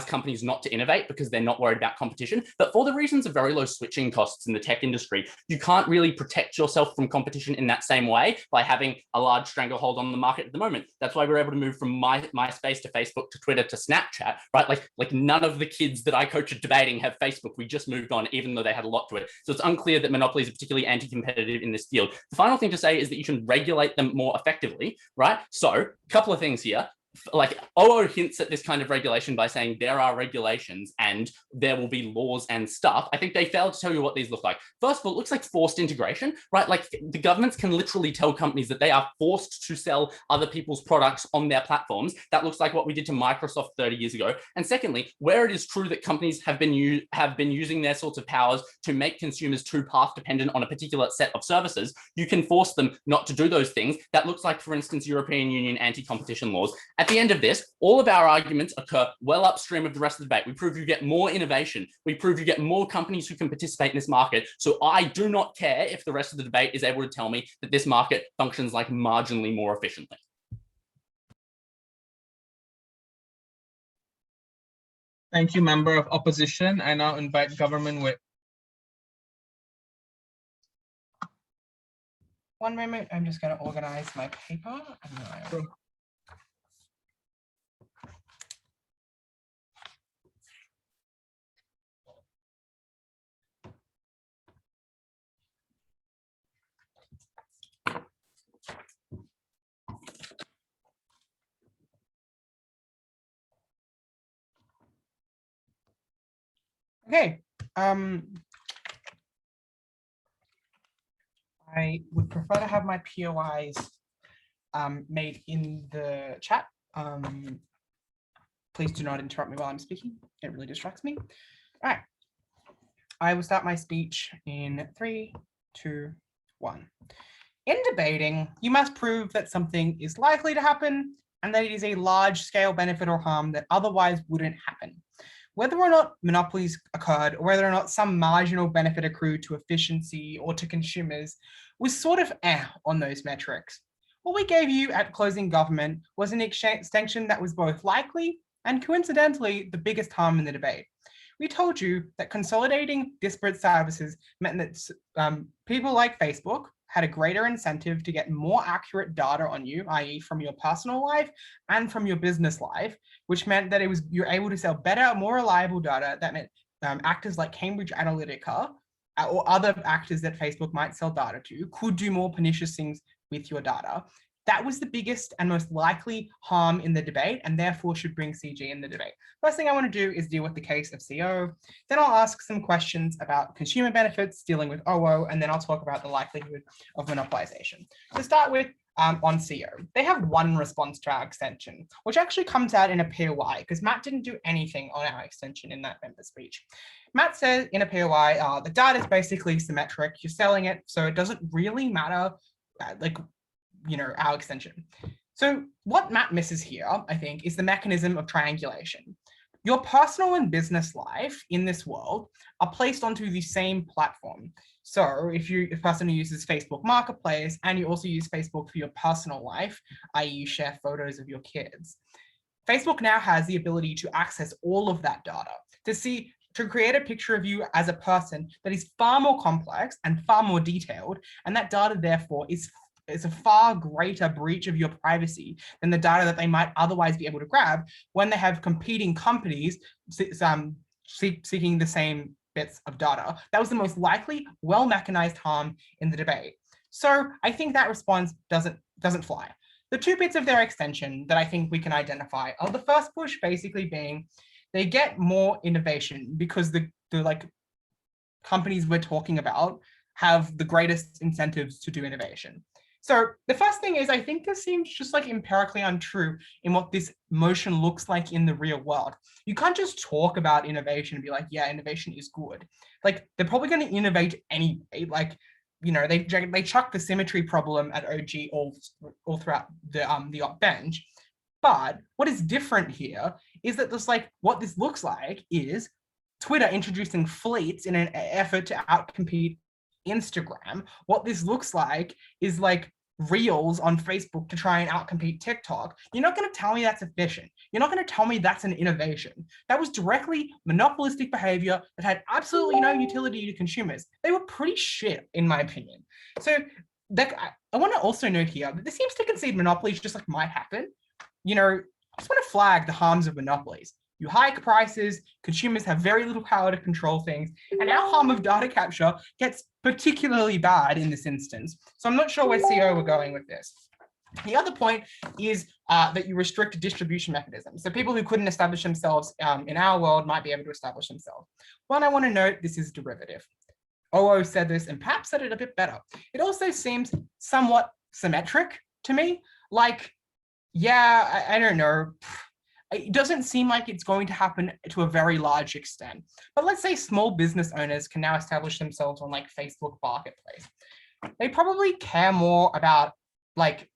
companies not to innovate because they're not worried about competition. But for the reasons of very low switching costs in the tech industry, you can't really protect yourself from competition in that same way by having a large stranglehold on the market at the moment. That's why we're able to move from MySpace to Facebook to Twitter to Snapchat, right? Like none of the kids that I coach at debating have Facebook. We just moved on, even though they had a lot to it. So it's unclear that monopolies are particularly anti-competitive in this field. The final thing to say is that you can regulate them more effectively, right? So a couple of things here. Like OO hints at this kind of regulation by saying there are regulations and there will be laws and stuff. I think they failed to tell you what these look like. First of all, it looks like forced integration, right? Like the governments can literally tell companies that they are forced to sell other people's products on their platforms. That looks like what we did to Microsoft 30 years ago. And secondly, where it is true that companies have been using their sorts of powers to make consumers too path dependent on a particular set of services, you can force them not to do those things. That looks like, for instance, European Union anti-competition laws. At the end of this, all of our arguments occur well upstream of the rest of the debate. We prove you get more innovation. We prove you get more companies who can participate in this market. So I do not care if the rest of the debate is able to tell me that this market functions like marginally more efficiently. Thank you, member of opposition. I now invite Government Whip. 1 moment, I'm just going to organize my paper. Okay. I would prefer to have my POIs made in the chat. Please do not interrupt me while I'm speaking. It really distracts me. All right. I will start my speech in 3, 2, 1. In debating, you must prove that something is likely to happen and that it is a large-scale benefit or harm that otherwise wouldn't happen. Whether or not monopolies occurred, or whether or not some marginal benefit accrued to efficiency or to consumers, was sort of on those metrics. What we gave you at closing government was an extension that was both likely and coincidentally the biggest harm in the debate. We told you that consolidating disparate services meant that people like Facebook had a greater incentive to get more accurate data on you, i.e. from your personal life and from your business life, which meant that you're able to sell better, more reliable data. That meant actors like Cambridge Analytica or other actors that Facebook might sell data to could do more pernicious things with your data. That was the biggest and most likely harm in the debate, and therefore should bring CG in the debate. First thing I want to do is deal with the case of CO. Then I'll ask some questions about consumer benefits, dealing with OO, and then I'll talk about the likelihood of monopolization. To start with, on CO, they have one response to our extension, which actually comes out in a POI, because Matt didn't do anything on our extension in that member speech. Matt says in a POI, the data is basically symmetric. You're selling it, so it doesn't really matter, our extension. So what Matt misses here, I think, is the mechanism of triangulation. Your personal and business life in this world are placed onto the same platform. So if you're a person who uses Facebook Marketplace and you also use Facebook for your personal life, i.e. you share photos of your kids, Facebook now has the ability to access all of that data to create a picture of you as a person that is far more complex and far more detailed, and that data therefore is a far greater breach of your privacy than the data that they might otherwise be able to grab when they have competing companies seeking the same bits of data. That was the most likely, well-mechanized harm in the debate. So I think that response doesn't fly. The two bits of their extension that I think we can identify are the first push basically being they get more innovation because the companies we're talking about have the greatest incentives to do innovation. So the first thing is, I think this seems just like empirically untrue in what this motion looks like in the real world. You can't just talk about innovation and be like, yeah, innovation is good. Like, they're probably going to innovate anyway. Like, they chuck the symmetry problem at OG all throughout the op bench. But what is different here is that what this looks like is Twitter introducing fleets in an effort to outcompete Instagram. What this looks like is like Reels on Facebook to try and outcompete TikTok. You're not going to tell me that's efficient. You're not going to tell me that's an innovation. That was directly monopolistic behavior that had absolutely no utility to consumers. They were pretty shit, in my opinion. So I want to also note here that this seems to concede monopolies just like might happen. I just want to flag the harms of monopolies. You hike prices, consumers have very little power to control things, and our harm of data capture gets particularly bad in this instance. So I'm not sure where CO were going with this. The other point is that you restrict distribution mechanisms. So people who couldn't establish themselves in our world might be able to establish themselves. One, I want to note this is derivative. OO said this and perhaps said it a bit better. It also seems somewhat symmetric to me. Like, yeah, I don't know. It doesn't seem like it's going to happen to a very large extent. But let's say small business owners can now establish themselves on like Facebook Marketplace. They probably care more about like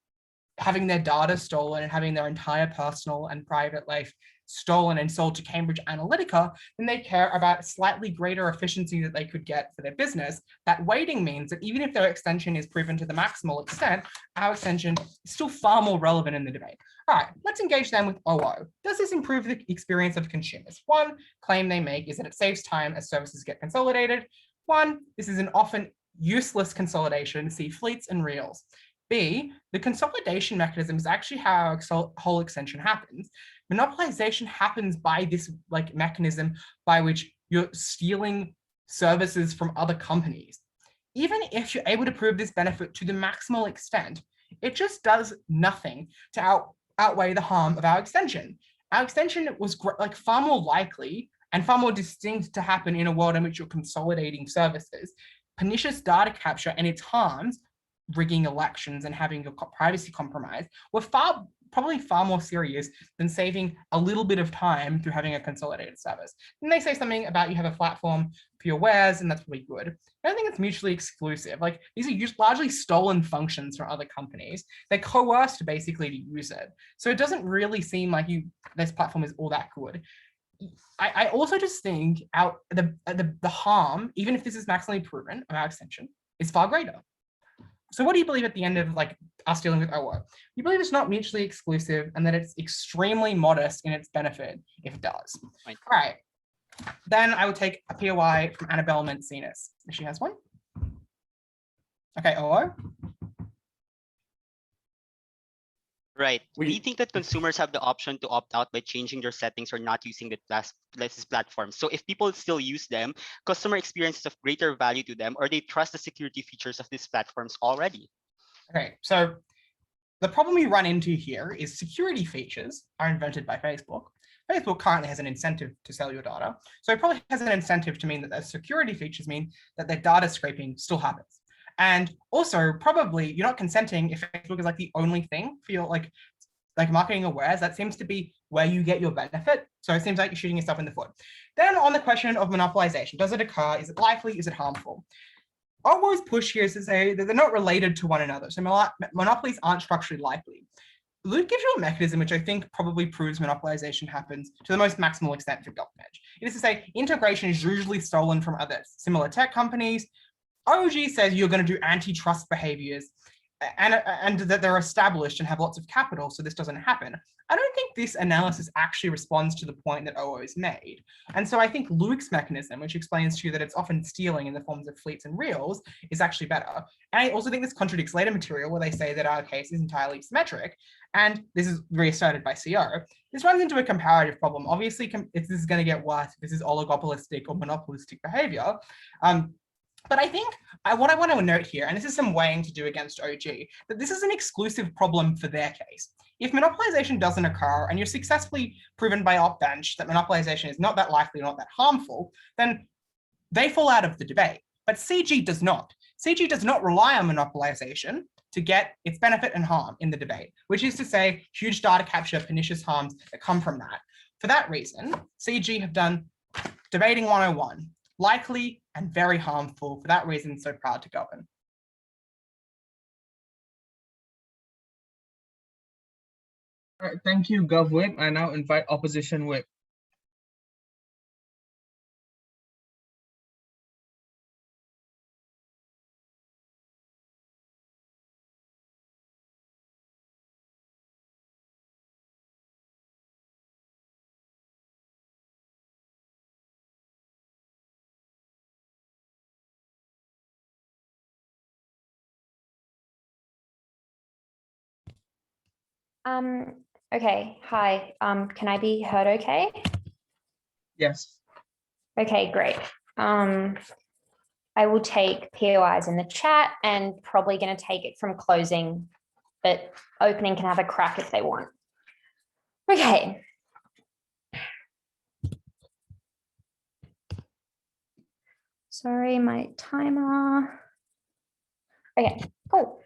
having their data stolen and having their entire personal and private life stolen and sold to Cambridge Analytica than they care about slightly greater efficiency that they could get for their business. That weighting means that even if their extension is proven to the maximal extent, our extension is still far more relevant in the debate. All right, let's engage then with OO. Does this improve the experience of consumers? One claim they make is that it saves time as services get consolidated. One, this is an often useless consolidation, see fleets and reels. B, the consolidation mechanism is actually how our whole extension happens. Monopolization happens by this like mechanism by which you're stealing services from other companies. Even if you're able to prove this benefit to the maximal extent, it just does nothing to outweigh the harm of our extension. Our extension was far more likely and far more distinct to happen in a world in which you're consolidating services. Pernicious data capture and its harms, rigging elections and having your privacy compromised, were probably far more serious than saving a little bit of time through having a consolidated service. And they say something about you have a platform for your wares, and that's really good. I don't think it's mutually exclusive. Like, these are largely stolen functions from other companies. They're coerced basically to use it. So it doesn't really seem like this platform is all that good. I also just think the harm, even if this is maximally proven of our extension, is far greater. So what do you believe at the end of like us dealing with OO? You believe it's not mutually exclusive and that it's extremely modest in its benefit if it does. Right. All right. Then I would take a POI from Annabelle and Matt. If she has one. Okay, OO. Right. We- We think that consumers have the option to opt out by changing their settings or not using the these platforms. So if people still use them, customer experience is of greater value to them, or they trust the security features of these platforms already. Okay, so the problem we run into here is security features are invented by Facebook. Facebook currently has an incentive to sell your data. So it probably has an incentive to mean that those security features mean that their data scraping still happens. And also, probably you're not consenting if Facebook is like the only thing for your like marketing awares. That seems to be where you get your benefit. So it seems like you're shooting yourself in the foot. Then on the question of monopolization, does it occur? Is it likely? Is it harmful? OO's push here is to say that they're not related to one another. So monopolies aren't structurally likely. Loot gives you a mechanism which I think probably proves monopolization happens to the most maximal extent for government. It is to say integration is usually stolen from other similar tech companies. OG says you're going to do antitrust behaviors and that they're established and have lots of capital, so this doesn't happen. I don't think this analysis actually responds to the point that OO has made. And so I think Luke's mechanism, which explains to you that it's often stealing in the forms of fleets and reels, is actually better. And I also think this contradicts later material where they say that our case is entirely symmetric. And this is reasserted by CO. This runs into a comparative problem. Obviously, this is going to get worse if this is oligopolistic or monopolistic behavior. But I think what I want to note here, and this is some weighing to do against OG, that this is an exclusive problem for their case. If monopolization doesn't occur and you're successfully proven by op bench that monopolization is not that likely, not that harmful, then they fall out of the debate. But CG does not. CG does not rely on monopolization to get its benefit and harm in the debate, which is to say huge data capture, pernicious harms that come from that. For that reason, CG have done debating 101. Likely and very harmful. For that reason, so proud to govern. All right, thank you, Gov Whip. I now invite Opposition Whip. Okay, hi. Can I be heard okay? Yes. Okay, great. I will take POIs in the chat and probably going to take it from closing, but opening can have a crack if they want. Okay. Sorry, my timer. Okay, cool.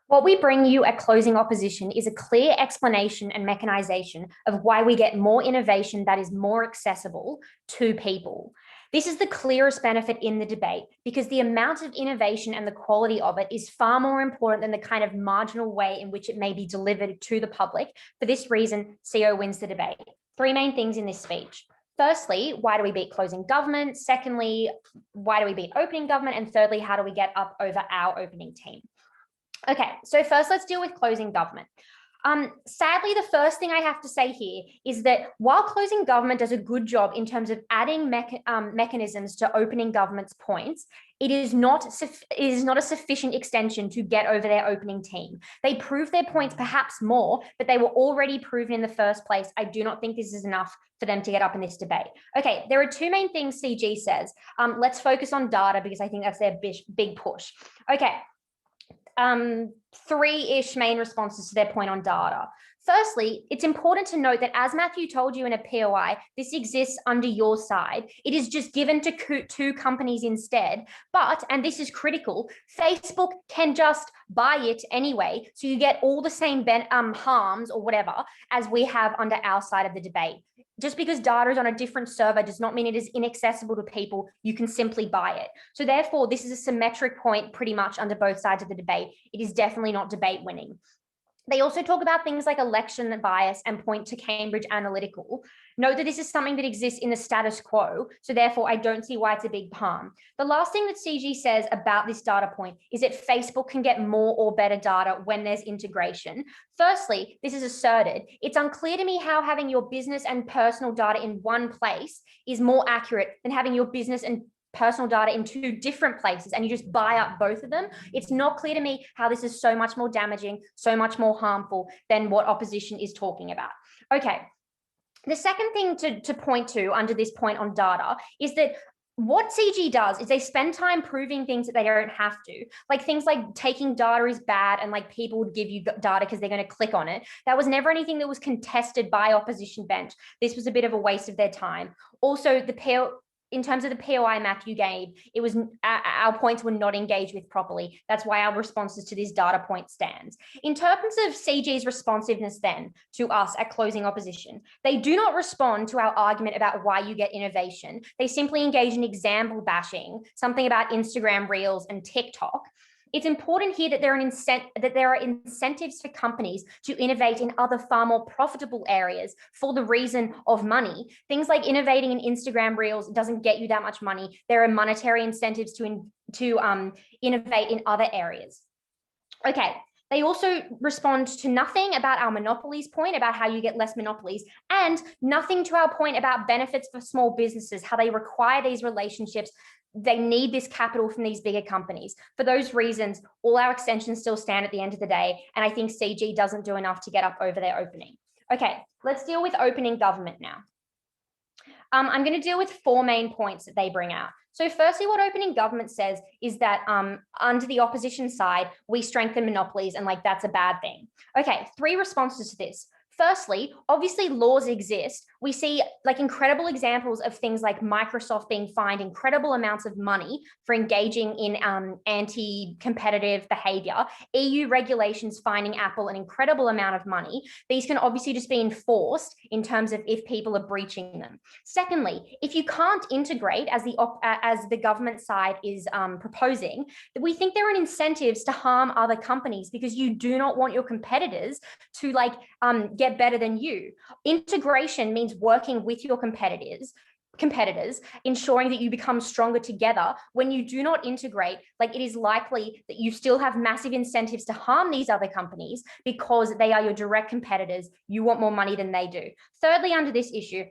What we bring you at closing opposition is a clear explanation and mechanization of why we get more innovation that is more accessible to people. This is the clearest benefit in the debate because the amount of innovation and the quality of it is far more important than the kind of marginal way in which it may be delivered to the public. For this reason, CO wins the debate. Three main things in this speech. Firstly, why do we beat closing government? Secondly, why do we beat opening government? And thirdly, how do we get up over our opening team? Okay, so first let's deal with closing government. Sadly, the first thing I have to say here is that while closing government does a good job in terms of adding mechanisms to opening government's points, it is not a sufficient extension to get over their opening team. They prove their points perhaps more, but they were already proven in the first place. I do not think this is enough for them to get up in this debate. Okay, there are two main things CG says. Let's focus on data because I think that's their big push. Okay. three-ish main responses to their point on data. Firstly, it's important to note that as Matthew told you in a POI, this exists under your side. It is just given to two companies instead. But, and this is critical, Facebook can just buy it anyway. So you get all the same harms or whatever as we have under our side of the debate. Just because data is on a different server does not mean it is inaccessible to people. You can simply buy it. So therefore, this is a symmetric point pretty much under both sides of the debate. It is definitely not debate winning. They also talk about things like election bias and point to Cambridge Analytical. Note that this is something that exists in the status quo, so therefore I don't see why it's a big harm. The last thing that CG says about this data point is that Facebook can get more or better data when there's integration. Firstly, this is asserted. It's unclear to me how having your business and personal data in one place is more accurate than having your business and personal data in two different places and you just buy up both of them. It's not clear to me how this is so much more damaging, so much more harmful than what opposition is talking about. Okay, the second thing to point to under this point on data is that what CG does is they spend time proving things that they don't have to, like things like taking data is bad and like people would give you data because they're going to click on it. That was never anything that was contested by opposition bench. This was a bit of a waste of their time. Also, in terms of the POI Matthew gave, it was our points were not engaged with properly. That's why our responses to this data point stands. In terms of CG's responsiveness then to us at closing opposition, they do not respond to our argument about why you get innovation. They simply engage in example bashing, something about Instagram Reels and TikTok. It's important here that there are incentives for companies to innovate in other far more profitable areas for the reason of money. Things like innovating in Instagram Reels doesn't get you that much money. There are monetary incentives to innovate in other areas. Okay. They also respond to nothing about our monopolies point about how you get less monopolies and nothing to our point about benefits for small businesses, how they require these relationships. They need this capital from these bigger companies. For those reasons, all our extensions still stand at the end of the day. And I think CG doesn't do enough to get up over their opening. Okay, let's deal with opening government now. I'm going to deal with four main points that they bring out. So firstly, what opening government says is that under the opposition side, we strengthen monopolies and like that's a bad thing. Okay, three responses to this. Firstly, obviously laws exist. We see like incredible examples of things like Microsoft being fined incredible amounts of money for engaging in anti-competitive behavior. EU regulations finding Apple an incredible amount of money. These can obviously just be enforced in terms of if people are breaching them. Secondly, if you can't integrate as the government side is proposing, we think there are incentives to harm other companies because you do not want your competitors to like get better than you. Integration means working with your competitors, ensuring that you become stronger together. When you do not integrate, like it is likely that you still have massive incentives to harm these other companies because they are your direct competitors. You want more money than they do. Thirdly, under this issue,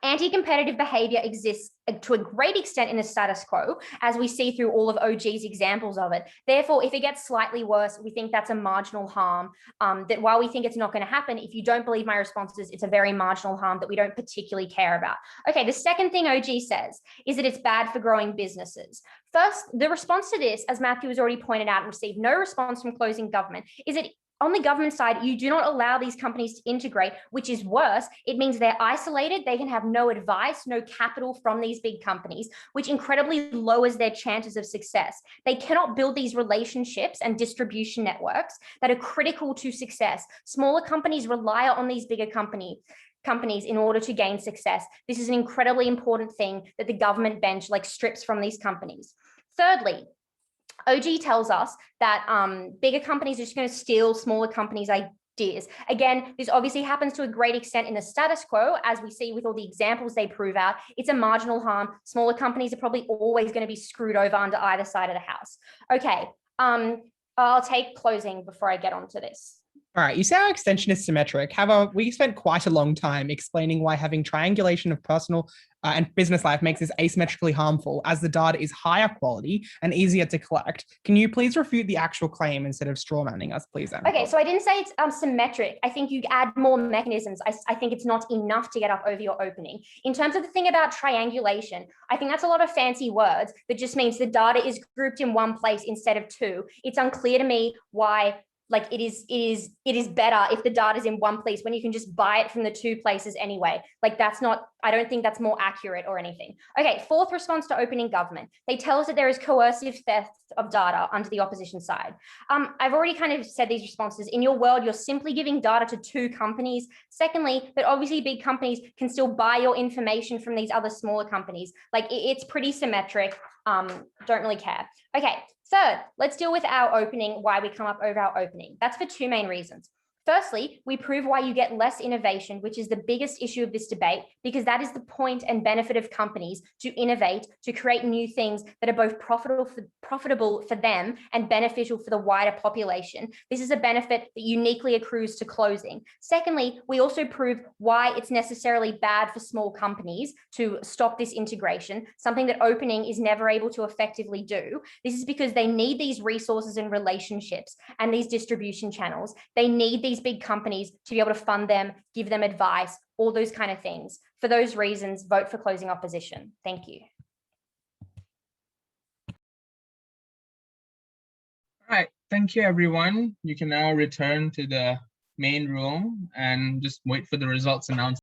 anti-competitive behavior exists to a great extent in the status quo, as we see through all of OG's examples of it. Therefore, if it gets slightly worse, we think that's a marginal harm, that while we think it's not going to happen, if you don't believe my responses, it's a very marginal harm that we don't particularly care about. Okay, the second thing OG says is that it's bad for growing businesses. First, the response to this, as Matthew has already pointed out and received no response from closing government, is that on the government side, you do not allow these companies to integrate, which is worse. It means they're isolated. They can have no advice, no capital from these big companies, which incredibly lowers their chances of success. They cannot build these relationships and distribution networks that are critical to success. Smaller companies rely on these bigger companies in order to gain success. This is an incredibly important thing that the government bench like strips from these companies. Thirdly, OG tells us that bigger companies are just going to steal smaller companies' ideas. Again, this obviously happens to a great extent in the status quo, as we see with all the examples they prove out. It's a marginal harm. Smaller companies are probably always going to be screwed over under either side of the house. Okay, I'll take closing before I get onto this. All right, you say our extension is symmetric. However, we spent quite a long time explaining why having triangulation of personal and business life makes this asymmetrically harmful, as the data is higher quality and easier to collect. Can you please refute the actual claim instead of straw manning us, please, Annabelle? Okay, so I didn't say it's symmetric. I think you add more mechanisms. I think it's not enough to get up over your opening. In terms of the thing about triangulation, I think that's a lot of fancy words that just means the data is grouped in one place instead of two. It's unclear to me why like it is better if the data is in one place when you can just buy it from the two places anyway. Like that's not, I don't think that's more accurate or anything. Okay, fourth response to opening government. They tell us that there is coercive theft of data under the opposition side. I've already kind of said these responses. In your world, you're simply giving data to two companies. Secondly, that obviously big companies can still buy your information from these other smaller companies. Like it's pretty symmetric. Don't really care. Okay, third, let's deal with our opening, why we come up over our opening. That's for two main reasons. Firstly, we prove why you get less innovation, which is the biggest issue of this debate, because that is the point and benefit of companies to innovate, to create new things that are both profitable for them and beneficial for the wider population. This is a benefit that uniquely accrues to closing. Secondly, we also prove why it's necessarily bad for small companies to stop this integration, something that opening is never able to effectively do. This is because they need these resources and relationships and these distribution channels. They need these big companies to be able to fund them, give them advice, all those kind of things. For those reasons, vote for closing opposition. Thank you. All right, thank you everyone. You can now return to the main room and just wait for the results announcement.